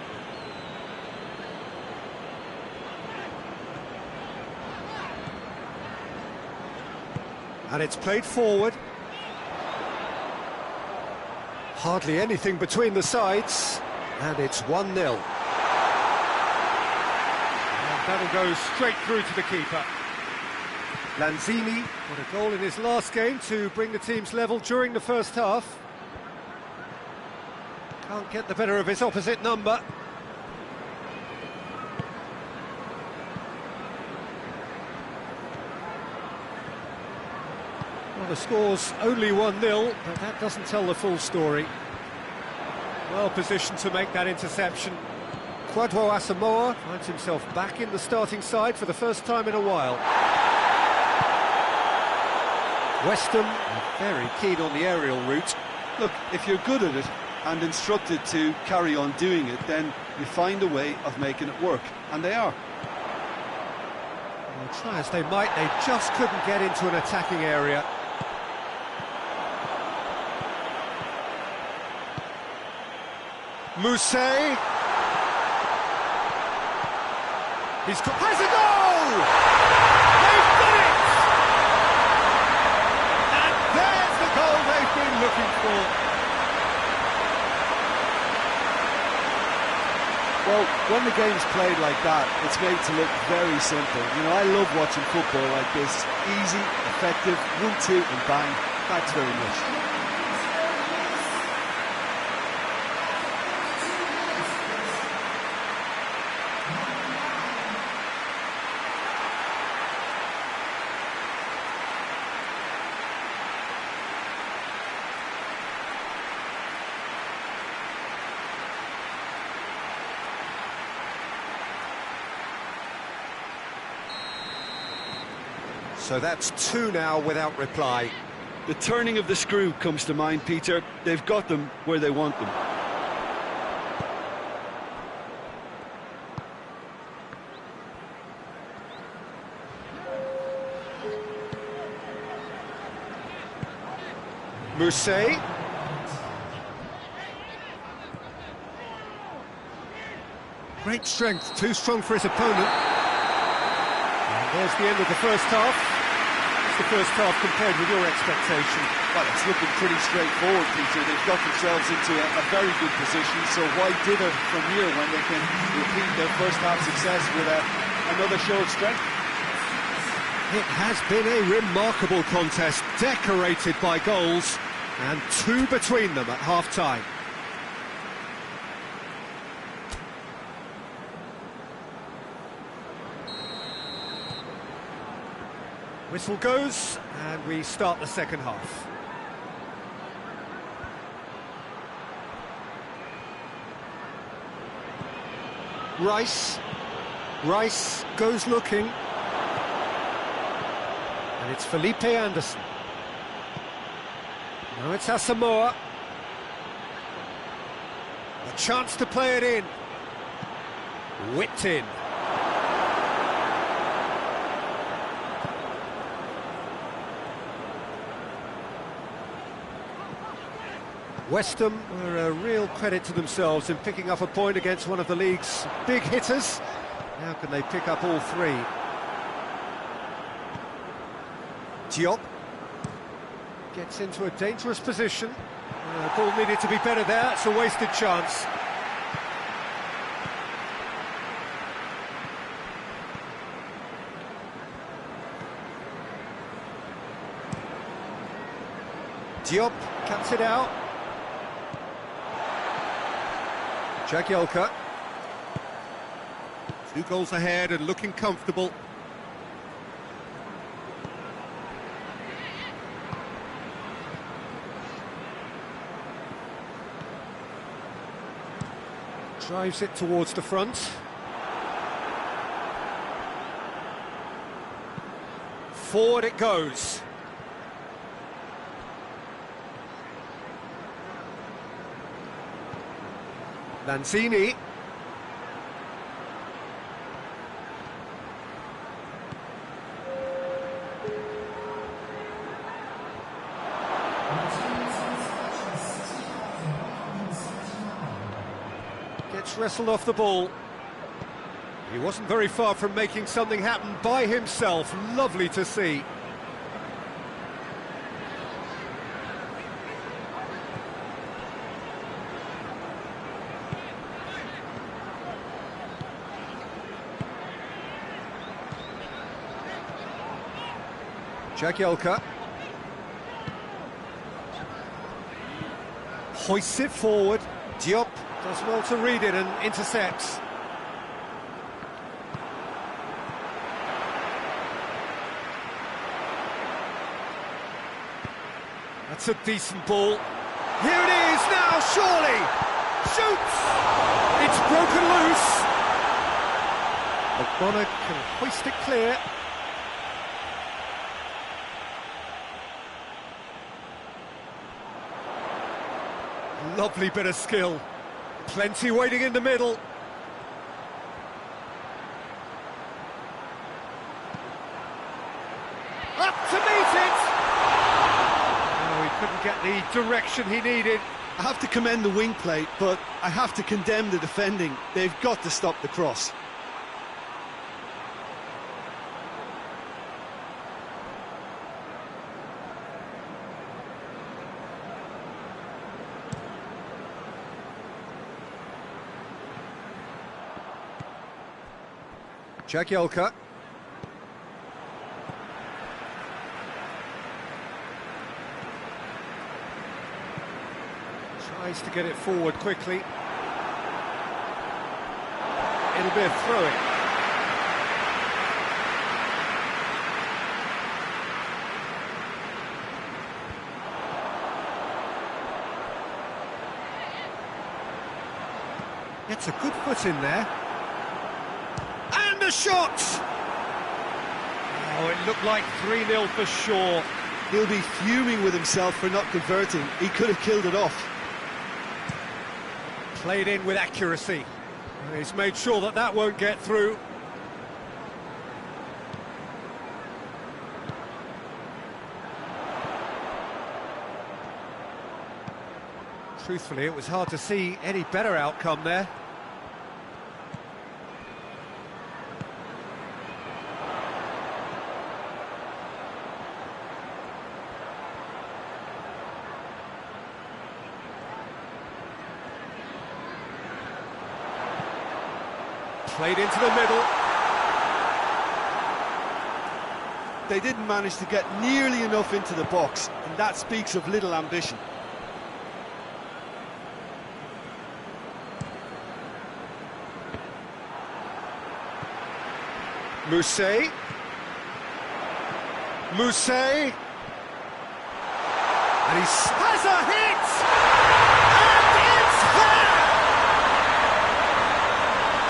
And it's played forward. Hardly anything between the sides, and it's 1-0. And that'll go straight through to the keeper. Lanzini got a goal in his last game to bring the teams level during the first half. Can't get the better of his opposite number. Well, the score's only 1-0, but that doesn't tell the full story. Well positioned to make that interception. Kwadwo Asamoah finds himself back in the starting side for the first time in a while. West Ham are very keen on the aerial route. Look, if you're good at it and instructed to carry on doing it, then you find a way of making it work, and they are. Well, try as they might, they just couldn't get into an attacking area. Mousset. Has a goal! They've done it! And there's the goal they've been looking for. Well, when the game's played like that, it's made to look very simple. You know, I love watching football like this. Easy, effective, 1-2 and bang. Thanks very much. So that's 2 now without reply. The turning of the screw comes to mind, Peter. They've got them where they want them. Mousset. Great strength, too strong for his opponent. And there's the end of the first half. The first half compared with your expectation? Well, it's looking pretty straightforward, Peter. They've got themselves into a very good position, so why dither from here when they can repeat their first half success with another show of strength? It has been a remarkable contest, decorated by goals, and 2 between them at half-time. Whistle goes, and we start the second half. Rice goes looking. And it's Felipe Anderson. Now it's Asamoah. A chance to play it in. Whipped in. West Ham were a real credit to themselves in picking up a point against one of the league's big hitters. How can they pick up all three? Diop gets into a dangerous position. Ball needed to be better there, it's a wasted chance. Diop cuts it out. Jagielka. 2 goals ahead and looking comfortable. Drives it towards the front. Forward it goes. Lanzini. Gets wrestled off the ball. He wasn't very far from making something happen by himself. Lovely to see. Jagielka hoists it forward. Diop does well to read it and intercepts. That's a decent ball. Here it is now, surely! Shoots! It's broken loose. O'Connor can hoist it clear. Lovely bit of skill. Plenty waiting in the middle. Up to meet it! Oh, he couldn't get the direction he needed. I have to commend the wing play, but I have to condemn the defending. They've got to stop the cross. Jagielka. Tries to get it forward quickly. It'll be a throw-in. Gets a good foot in there. The shot! Oh, it looked like 3-0 for sure. He'll be fuming with himself for not converting. He could have killed it off. Played in with accuracy. He's made sure that that won't get through. Truthfully, it was hard to see any better outcome there. Played into the middle. They didn't manage to get nearly enough into the box, and that speaks of little ambition. Mousset. Mousset. And he has a hit! And it's there!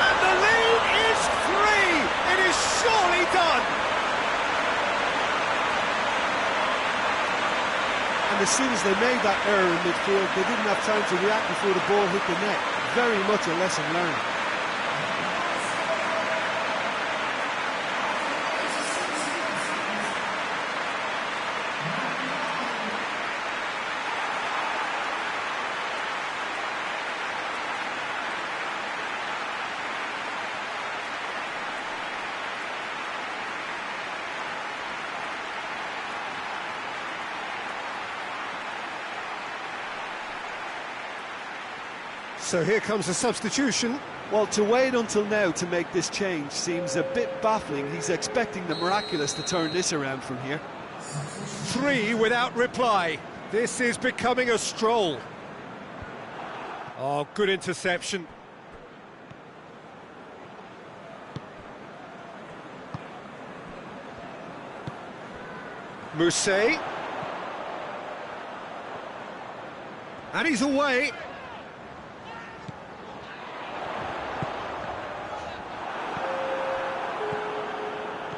And the lead is 3! It is surely done! And as soon as they made that error in midfield, they didn't have time to react before the ball hit the net. Very much a lesson learned. So here comes a substitution. Well, to wait until now to make this change seems a bit baffling. He's expecting the miraculous to turn this around from here. 3 without reply. This is becoming a stroll. Oh, good interception. Mousset. And he's away.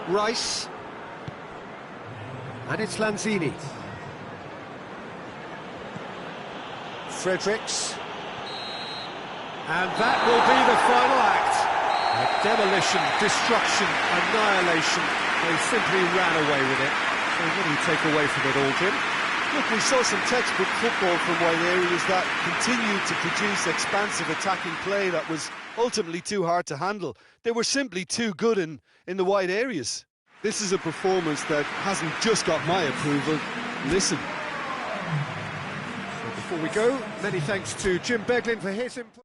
Rice. And it's Lanzini. Fredericks. And that will be the final act. Demolition, destruction, annihilation. They simply ran away with it. So what do you take away from it all, Jim? Look, we saw some textbook football from wide areas that continued to produce expansive attacking play that was ultimately too hard to handle. They were simply too good in the wide areas. This is a performance that hasn't just got my approval. Listen. So before we go, many thanks to Jim Beglin for his input.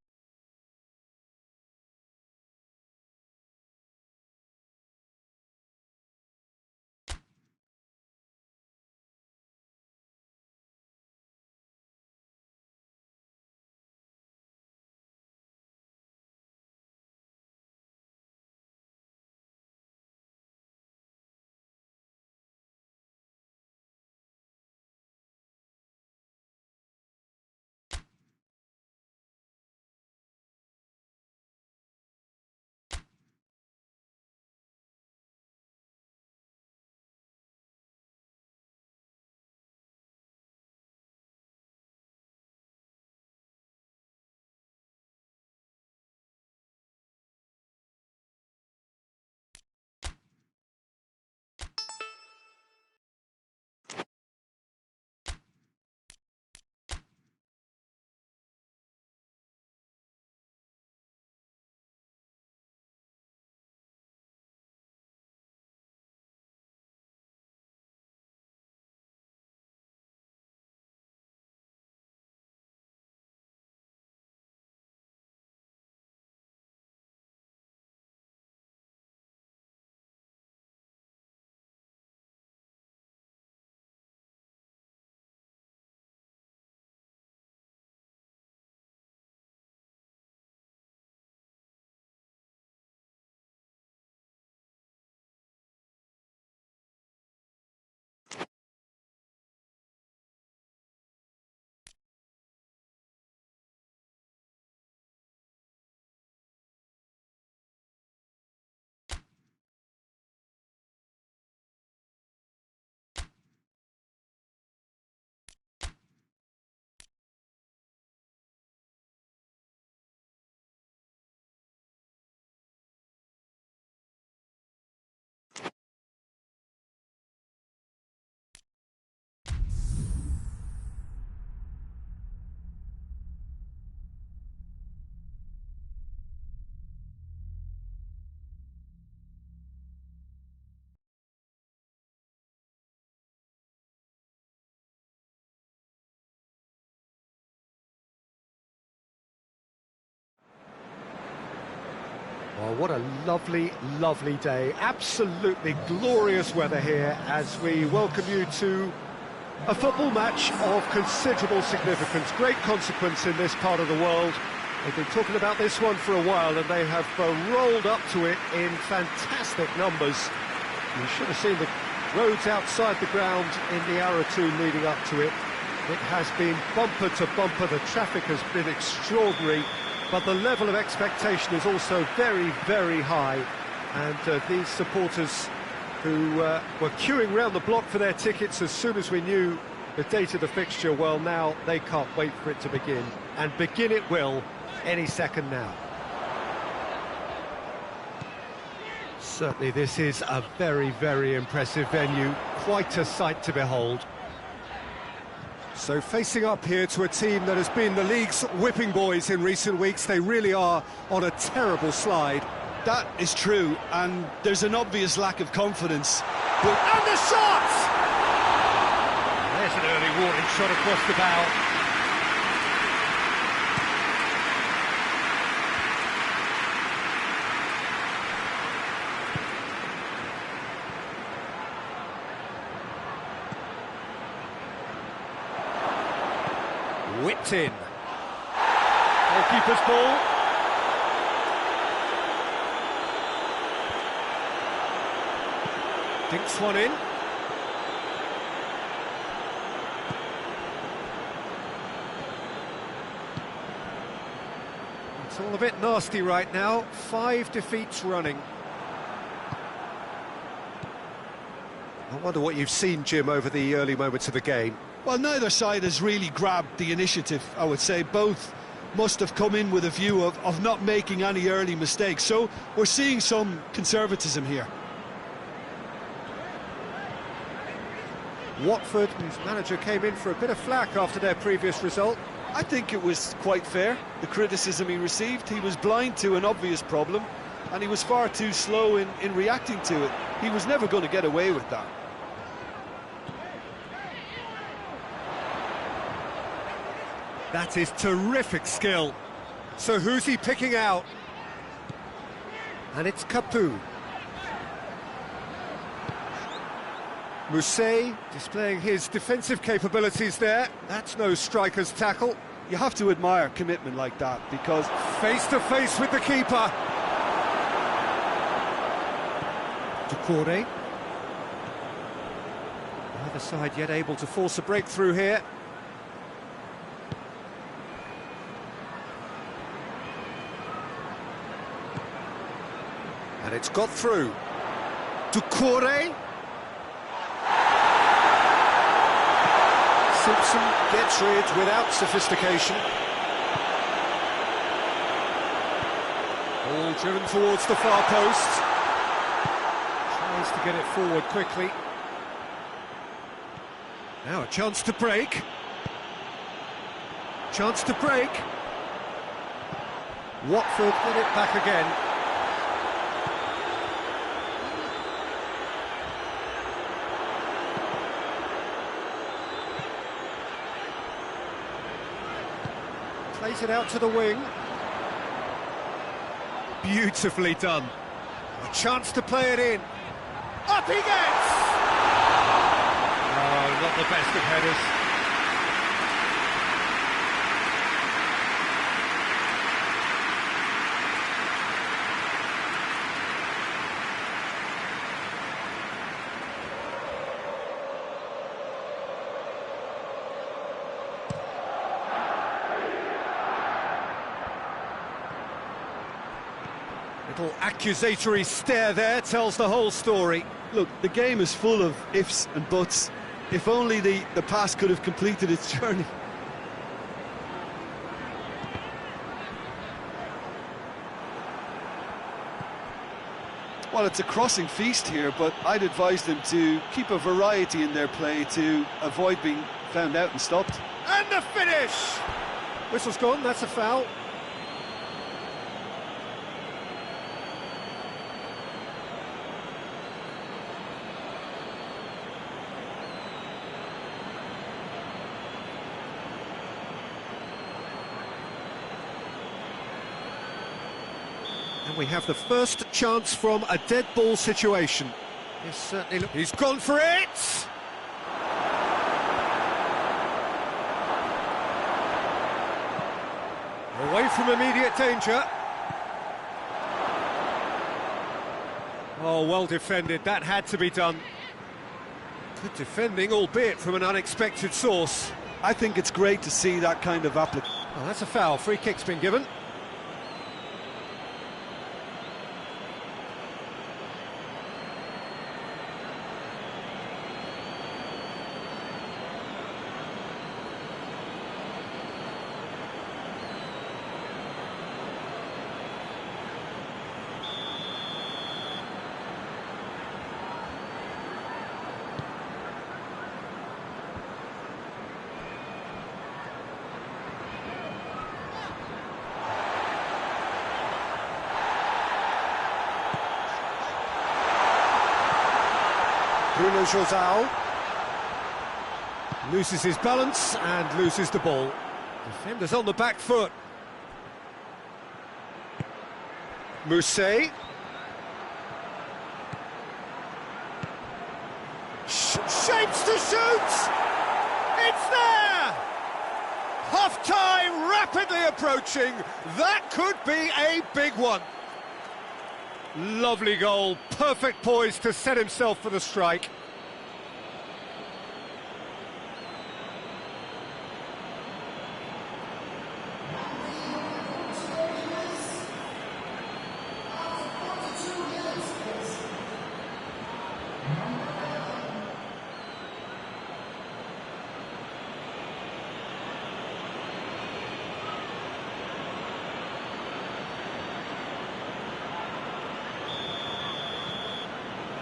Well, what a lovely, lovely day. Absolutely glorious weather here as we welcome you to a football match of considerable significance, great consequence in this part of the world. They've been talking about this one for a while and they have rolled up to it in fantastic numbers. You should have seen the roads outside the ground in the hour or two leading up to it. It has been bumper to bumper, the traffic has been extraordinary. But the level of expectation is also very, very high. And these supporters who were queuing round the block for their tickets as soon as we knew the date of the fixture, well, now they can't wait for it to begin. And begin it will any second now. Certainly this is a very, very impressive venue. Quite a sight to behold. So facing up here to a team that has been the league's whipping boys in recent weeks, they really are on a terrible slide. That is true, and there's an obvious lack of confidence. And the shot! There's an early warning shot across the bow. chipped in. Goalkeeper's ball. Dinks one in. It's all a bit nasty right now. 5 defeats running. I wonder what you've seen, Jim, over the early moments of the game. Well, neither side has really grabbed the initiative, I would say. Both must have come in with a view of not making any early mistakes. So we're seeing some conservatism here. Watford, whose manager came in for a bit of flack after their previous result. I think it was quite fair, the criticism he received. He was blind to an obvious problem, and he was far too slow in reacting to it. He was never going to get away with that. That is terrific skill. So who's he picking out? And it's Capu. Mousset displaying his defensive capabilities there. That's no striker's tackle. You have to admire commitment like that, because face to face with the keeper. Ducouré. Neither side yet able to force a breakthrough here. And it's got through. Ducouré. Simpson gets rid without sophistication. Ball driven towards the far post. Tries to get it forward quickly. Now a chance to break. Chance to break. Watford win it back again. Plays it out to the wing. Beautifully done. A chance to play it in. Up he gets! Oh, not the best of headers. Little accusatory stare there tells the whole story. look, the game is full of ifs and buts. If only the pass could have completed its journey. Well, it's a crossing feast here, but I'd advise them to keep a variety in their play to avoid being found out and stopped. And the finish! Whistle's gone, that's a foul. And we have the first chance from a dead ball situation. Yes, certainly. He's gone for it! Away from immediate danger. Oh, well defended. That had to be done. Good defending, albeit from an unexpected source. I think it's great to see that kind of application. Oh, that's a foul. Free kick's been given. Bruno Josal loses his balance and loses the ball. Defenders on the back foot. Mousset. Shapes to shoot! It's there! Half-time rapidly approaching. That could be a big one. Lovely goal, perfect poise to set himself for the strike.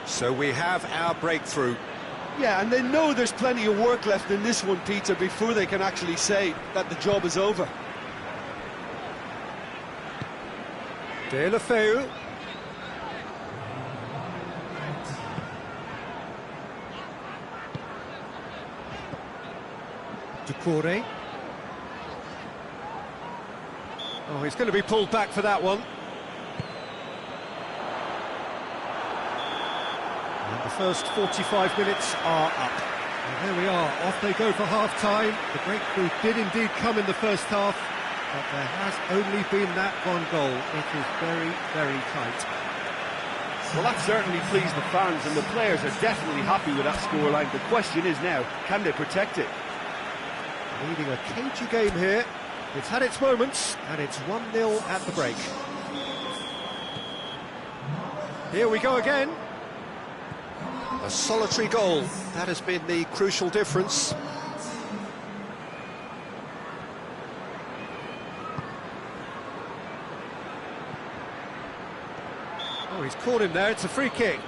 So we have our breakthrough. Yeah, and they know there's plenty of work left in this one, Peter, before they can actually say that the job is over. De La Feu. Ducouré. Oh, he's going to be pulled back for that one. And the first 45 minutes are up. And there we are, off they go for half-time. The breakthrough did indeed come in the first half, but there has only been that one goal. It is very, very tight. Well, that certainly pleased the fans, and the players are definitely happy with that scoreline. The question is now, can they protect it? Leading a cagey game here. It's had its moments, and it's 1-0 at the break. Here we go again. A solitary goal, that has been the crucial difference. Oh, he's caught him there, it's a free kick.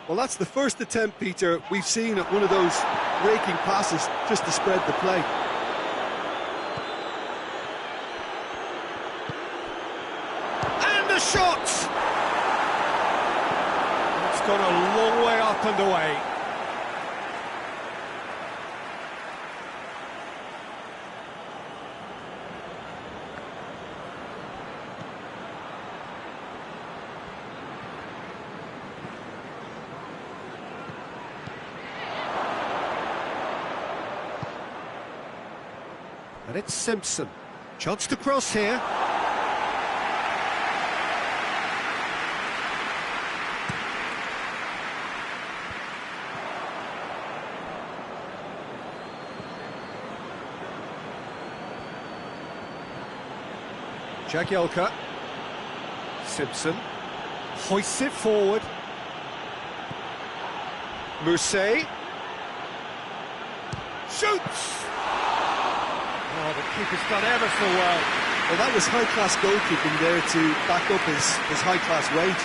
Well, that's the first attempt, Peter, we've seen at one of those raking passes just to spread the play. And a shot! It's gone a long way up and away. And it's Simpson. Chance to cross here. Jagielka. Simpson. Hoists it forward. Mousset. Shoots! Oh, the keeper's done ever so well. Well, that was high-class goalkeeping there to back up his high-class wage.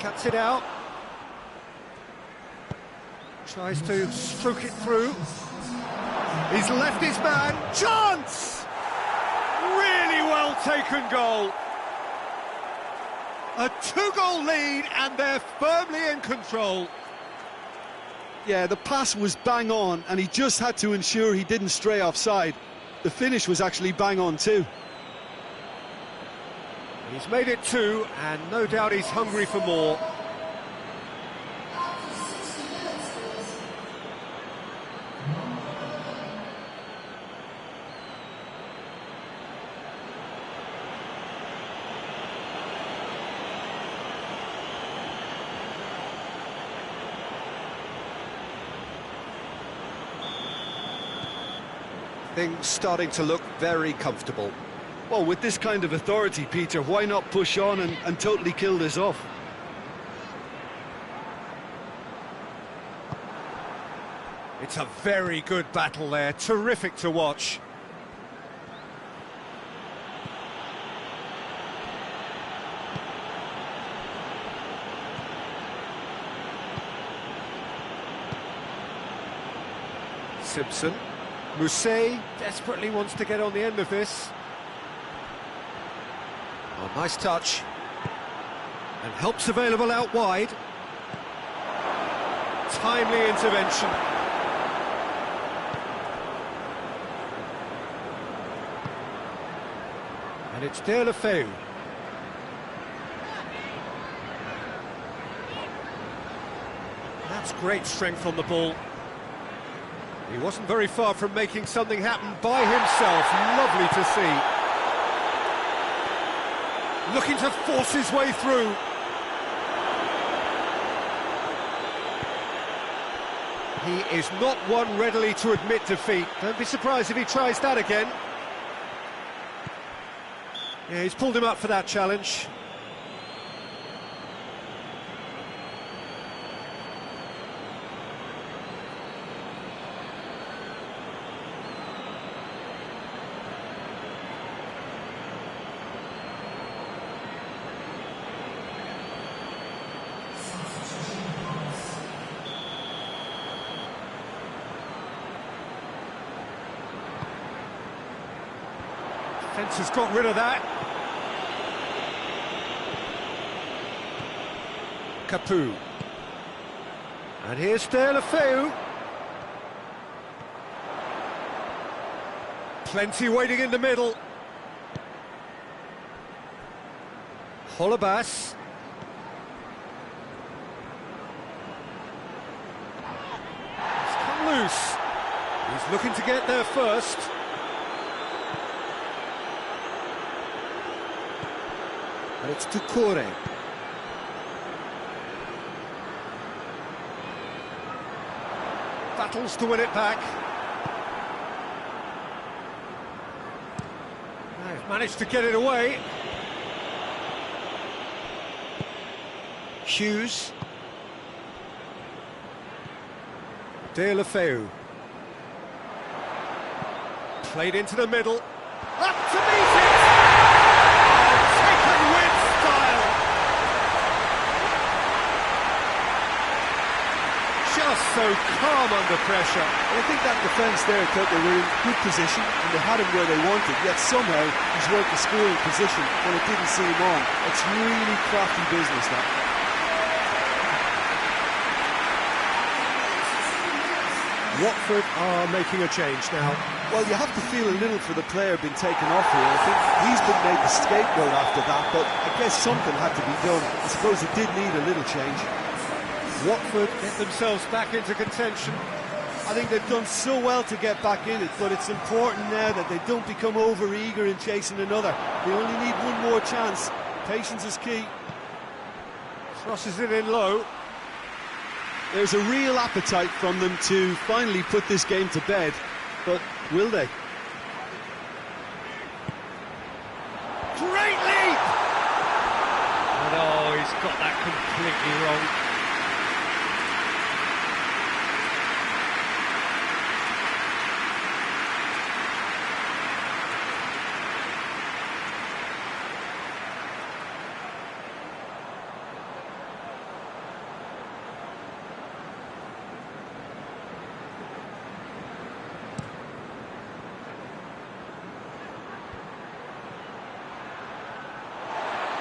Cuts it out. Tries to stroke it through. He's left his man. Chance! Really well taken goal. A two-goal lead, and they're firmly in control. Yeah, the pass was bang on, and he just had to ensure he didn't stray offside. The finish was actually bang on too. He's made it two, and no doubt he's hungry for more. Things starting to look very comfortable. Well, with this kind of authority, Peter, why not push on and totally kill this off? It's a very good battle there, terrific to watch. Simpson. Mousset desperately wants to get on the end of this. Oh, nice touch. And help's available out wide. Timely intervention. And it's De La Feu. That's great strength on the ball. He wasn't very far from making something happen by himself. Lovely to see. Looking to force his way through. He is not one readily to admit defeat. Don't be surprised if he tries that again. Yeah, he's pulled him up for that challenge. Fence has got rid of that. Capoue. And here's De La Feu. Plenty waiting in the middle. Holebas. It's come loose. He's looking to get there first. And it's Doucouré. Battles to win it back. They've managed to get it away. Hughes. De La Feu. Played into the middle. Up to meet it! Taken with style! Just so calm under pressure. I think that defence there thought they were in good position and they had him where they wanted, yet somehow he's worked the scoring position when it didn't see him on. It's really crafty business, that. Watford are making a change now. Well, you have to feel a little for the player being taken off here. I think he's been made the scapegoat after that, but I guess something had to be done. I suppose it did need a little change. Watford get themselves back into contention. I think they've done so well to get back in it, but it's important now that they don't become over-eager in chasing another. They only need one more chance. Patience is key. Crosses it in low. There's a real appetite from them to finally put this game to bed, but will they? Great leap! And oh, he's got that completely wrong.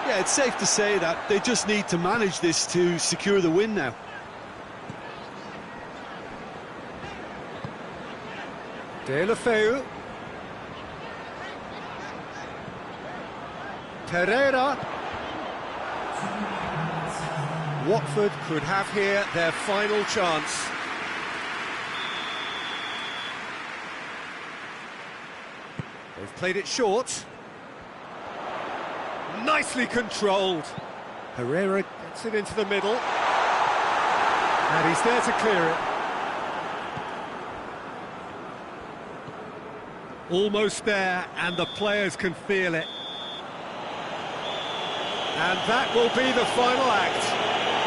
Yeah, it's safe to say that they just need to manage this to secure the win now. De La Feu. Pereira. Watford could have here their final chance. They've played it short. Nicely controlled. Herrera gets it into the middle. And he's there to clear it. Almost there, and the players can feel it. And that will be the final act.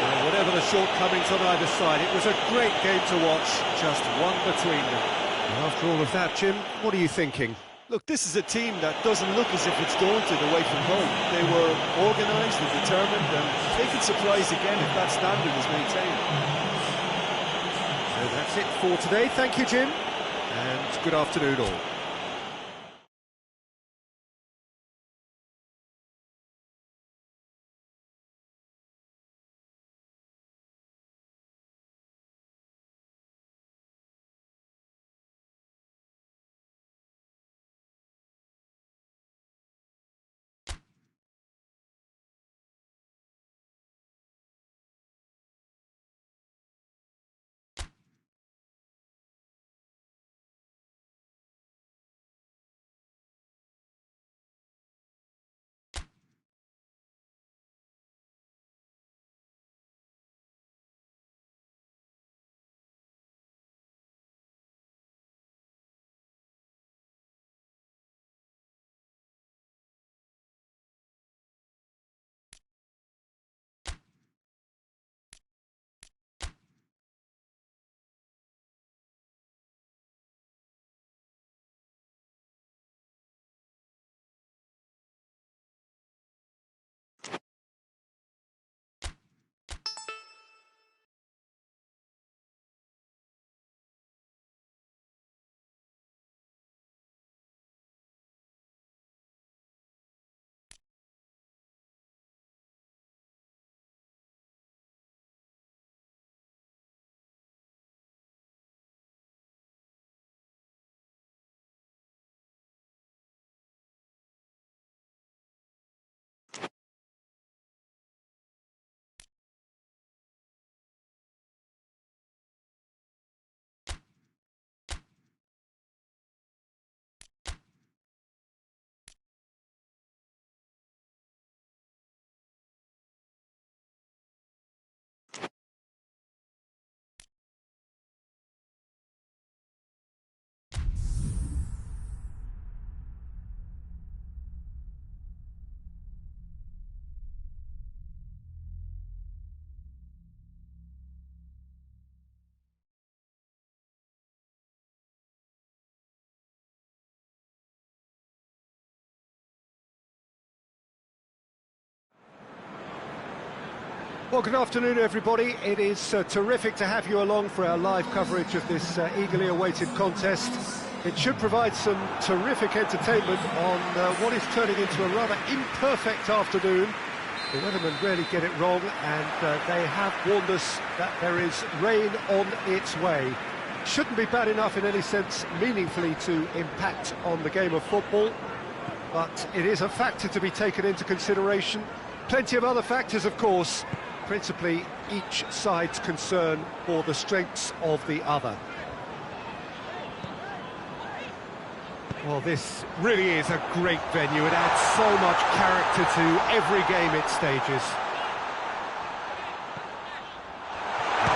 Well, whatever the shortcomings on either side, it was a great game to watch, just one between them. And after all of that, Jim, what are you thinking? Look, this is a team that doesn't look as if it's daunted away from home. They were organised and determined, and they can surprise again if that standard is maintained. So that's it for today. Thank you, Jim. and good afternoon all. Well, good afternoon, everybody. It is terrific to have you along for our live coverage of this eagerly awaited contest. It should provide some terrific entertainment on what is turning into a rather imperfect afternoon. The weathermen really get it wrong, and they have warned us that there is rain on its way. Shouldn't be bad enough in any sense meaningfully to impact on the game of football, but it is a factor to be taken into consideration. Plenty of other factors, of course, principally each side's concern for the strengths of the other. Well, this really is a great venue. It adds so much character to every game it stages.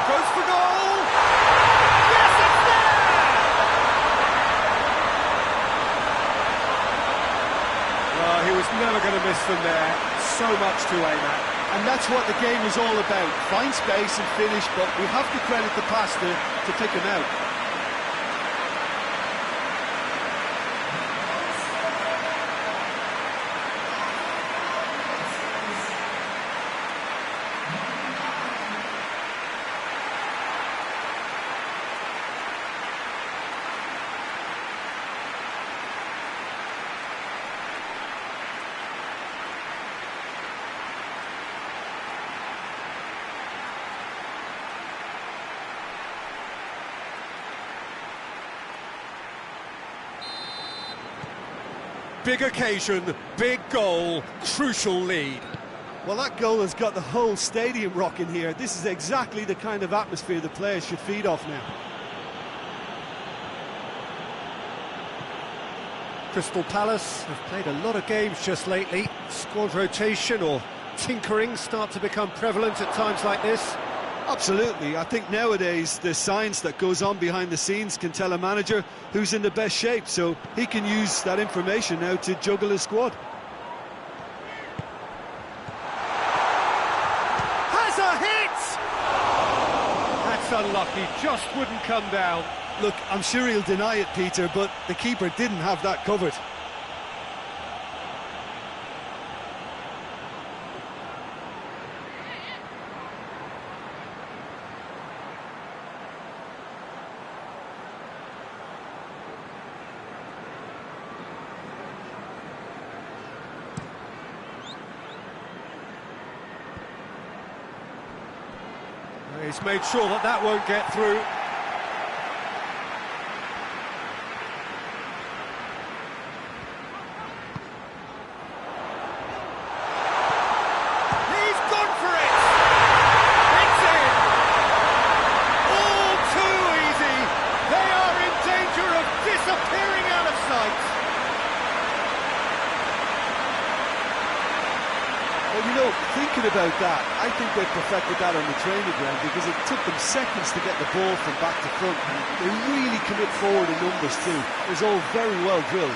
Goes for goal! Yes, it's there! Well, he was never going to miss from there. So much to aim at. And that's what the game is all about. Find space and finish, but we have to credit the passer to pick him out. Big occasion, big goal, crucial lead. Well, that goal has got the whole stadium rocking here. This is exactly the kind of atmosphere the players should feed off now. Crystal Palace have played a lot of games just lately. Squad rotation or tinkering start to become prevalent at times like this. Absolutely. I think nowadays the science that goes on behind the scenes can tell a manager who's in the best shape, so he can use that information now to juggle his squad. Has a hit! That's unlucky, just wouldn't come down. Look, I'm sure he'll deny it, Peter, but the keeper didn't have that covered. He's made sure that that won't get through. He's gone for it! It's in! All too easy! They are in danger of disappearing out of sight! Well, you know, thinking about that, I think they perfected that on the training ground because it took them seconds to get the ball from back to front. And they really commit forward in numbers too. It was all very well drilled.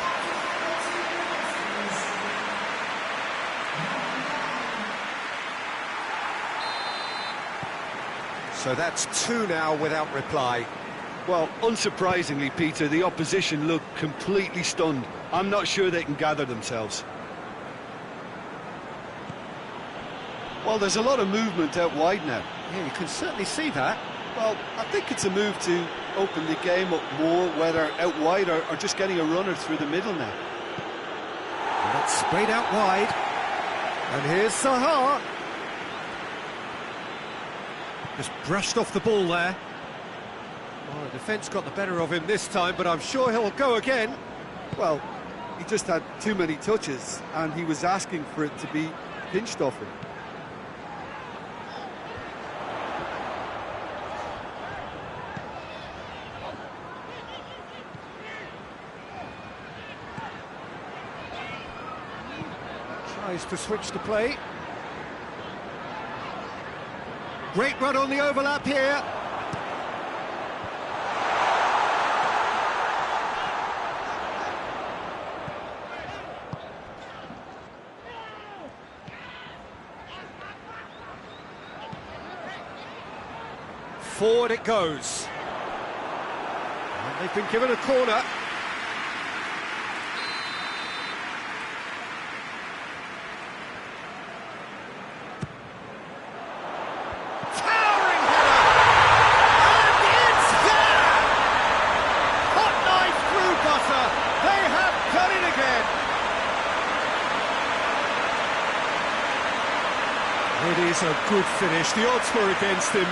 So that's two now without reply. Well, unsurprisingly, Peter, the opposition look completely stunned. I'm not sure they can gather themselves. Well, there's a lot of movement out wide now. Yeah, you can certainly see that. Well, I think it's a move to open the game up more, whether out wide or just getting a runner through the middle now. And that's sprayed out wide. And here's Sahar. Just brushed off the ball there. Well, the defence got the better of him this time, but I'm sure he'll go again. Well, he just had too many touches, and he was asking for it to be pinched off him. Tries to switch the play. Great run on the overlap here. Forward it goes. And they've been given a corner. It is a good finish. The odds were against him,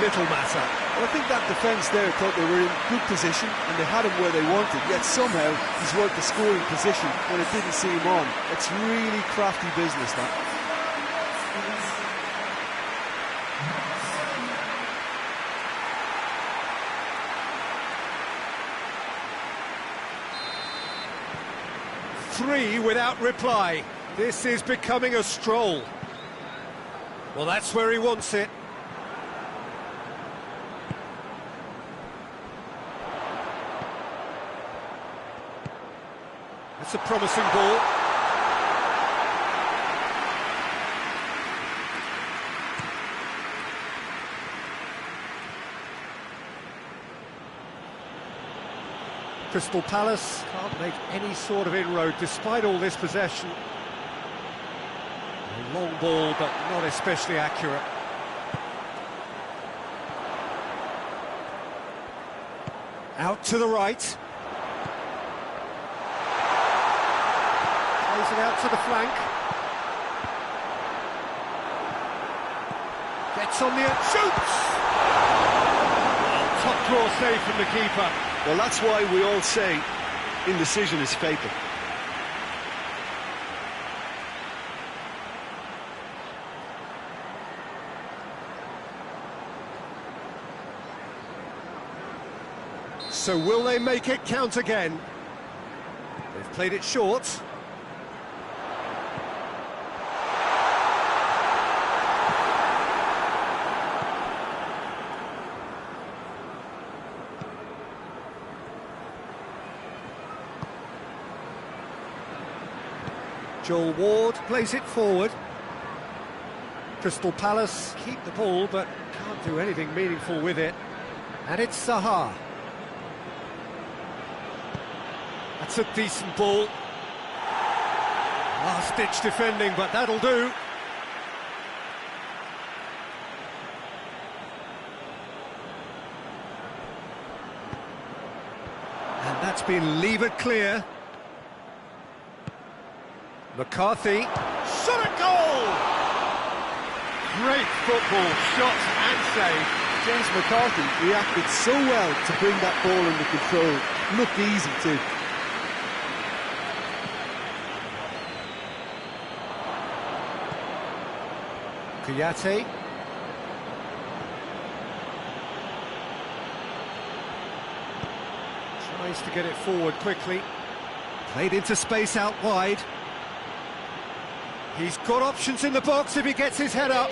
little matter. Well, I think that defence there thought they were in good position and they had him where they wanted, yet somehow he's worked the scoring position when it didn't see him on. It's really crafty business, that. Three without reply. This is becoming a stroll. Well, that's where he wants it. That's a promising ball. Crystal Palace can't make any sort of inroad despite all this possession. A long ball, but not especially accurate. Out to the right. Plays it out to the flank. Gets on the... shoots! Well, top draw save from the keeper. Well, that's why we all say indecision is fatal. So will they make it count again? They've played it short. Joel Ward plays it forward. Crystal Palace keep the ball but can't do anything meaningful with it. And it's Sahar. That's a decent ball. Last-ditch defending, but that'll do. And that's been levered clear. McCarthy. Shot at goal! Great football, shot and save. James McCarthy reacted so well to bring that ball under control. Looked easy too. Kouyaté. Tries to get it forward quickly. Played into space out wide. He's got options in the box if he gets his head up.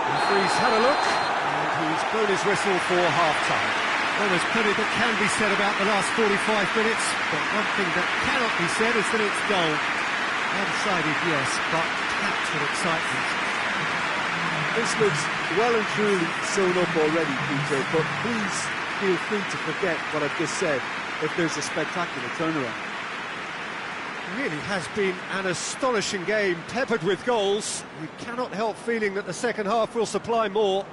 Referee's had a look, and he's blown his whistle for half-time. Well, there's plenty that can be said about the last 45 minutes, but one thing that cannot be said is that it's dull. One-sided, yes, but packed with excitement. This looks well and truly sewn up already, Peter, but please feel free to forget what I've just said if there's a spectacular turnaround. It really has been an astonishing game, peppered with goals. We cannot help feeling that the second half will supply more.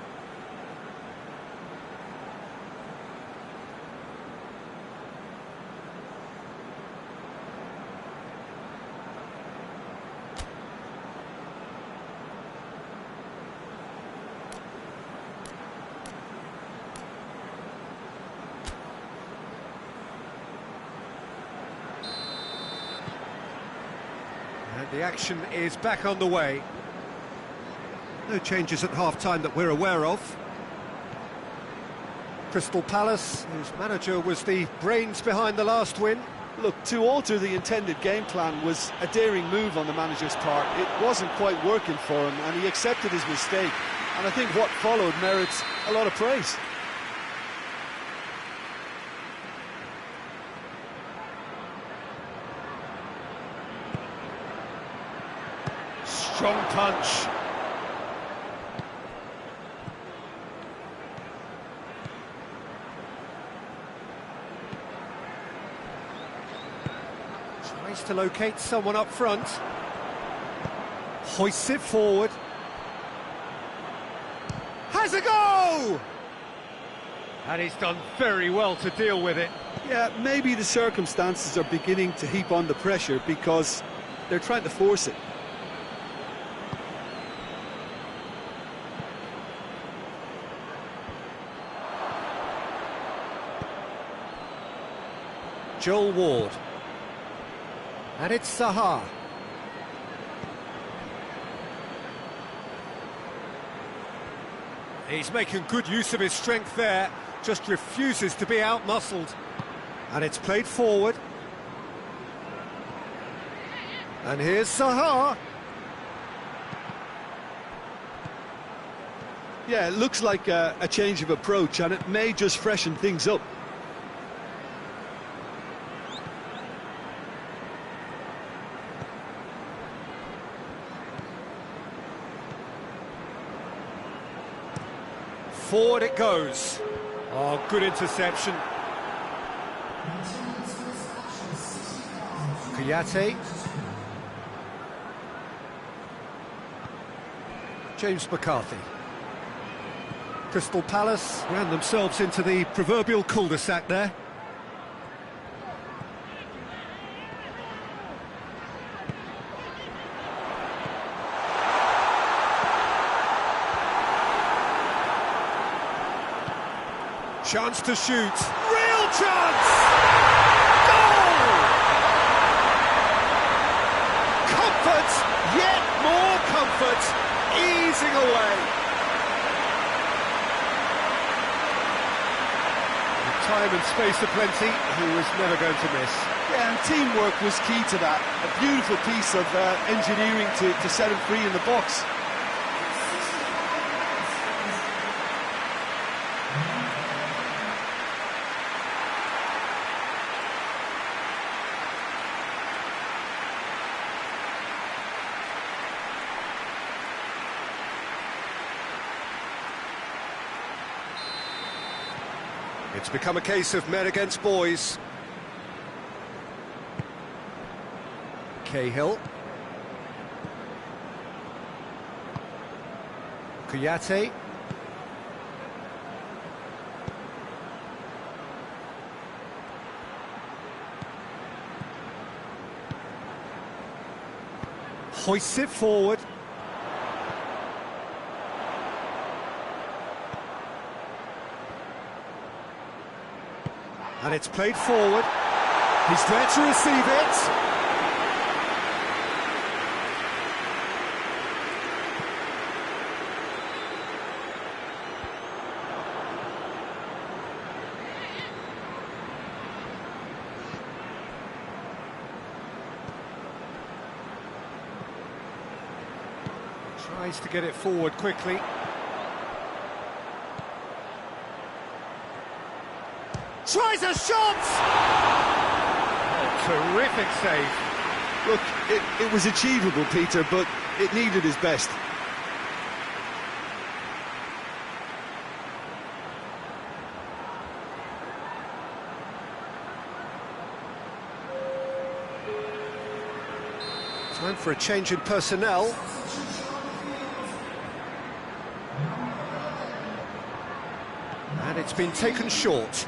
And the action is back on the way. No changes at half-time that we're aware of. Crystal Palace, whose manager was the brains behind the last win. Look, to alter the intended game plan was a daring move on the manager's part. It wasn't quite working for him, and he accepted his mistake. And I think what followed merits a lot of praise. Strong punch. Tries to locate someone up front. Hoists it forward. Has a go! And he's done very well to deal with it. Yeah, maybe the circumstances are beginning to heap on the pressure because they're trying to force it. Joel Ward. And it's Zaha. He's making good use of his strength there, just refuses to be out-muscled. And it's played forward. And here's Zaha. Yeah, it looks like a change of approach, and it may just freshen things up. Forward it goes. Oh, good interception. Kouyaté. James McCarthy. Crystal Palace ran themselves into the proverbial cul-de-sac there. Chance to shoot. Real chance! Goal! Comfort, yet more comfort, easing away. With time and space aplenty, he was never going to miss. Yeah, and teamwork was key to that. A beautiful piece of engineering to set him free in the box. It's become a case of men against boys. Cahill. Kouyaté. hoists it forward. And it's played forward. He's there to receive it. Tries to get it forward quickly. Tries a shot! Oh, terrific save. Look, it was achievable, Peter, but it needed his best. Time for a change in personnel. And it's been taken short.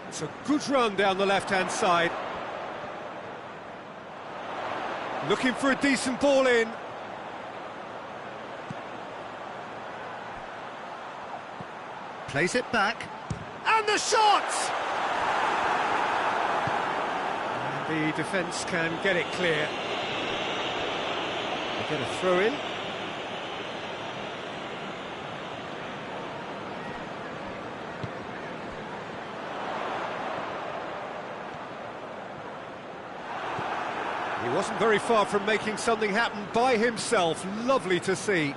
It's a good run down the left-hand side. Looking for a decent ball in. Plays it back. And the shot! And the defence can get it clear. They get a throw in. He wasn't very far from making something happen by himself. Lovely to see.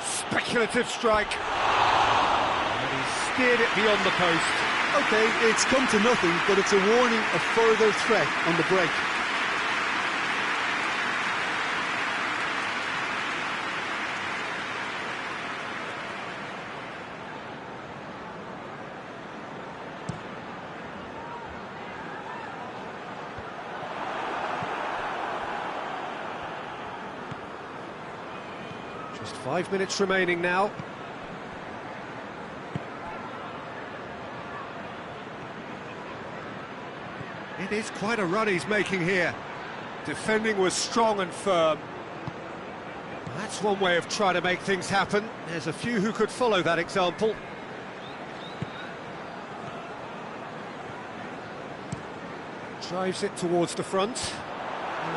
Speculative strike. And he steered it beyond the post. OK, it's come to nothing, but it's a warning of further threat on the break. Just 5 minutes remaining now. It is quite a run he's making here. Defending was strong and firm. That's one way of trying to make things happen. There's a few who could follow that example. Drives it towards the front.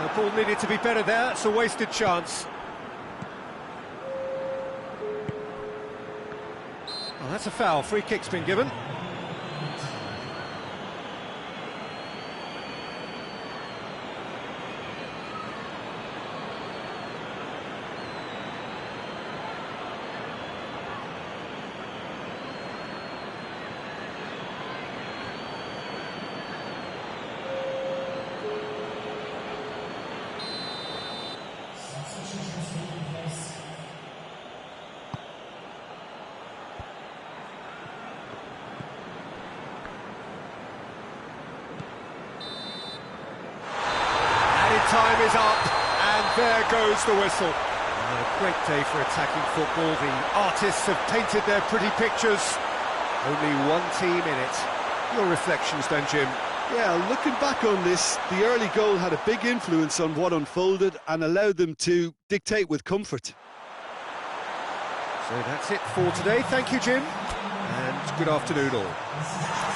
The ball needed to be better there. It's a wasted chance. Well, that's a foul. Free kick's been given. Time is up, and there goes the whistle. A great day for attacking football. The artists have painted their pretty pictures. Only one team in it. Your reflections then, Jim? Yeah, looking back on this, the early goal had a big influence on what unfolded and allowed them to dictate with comfort. So that's it for today. Thank you, Jim, and good afternoon all.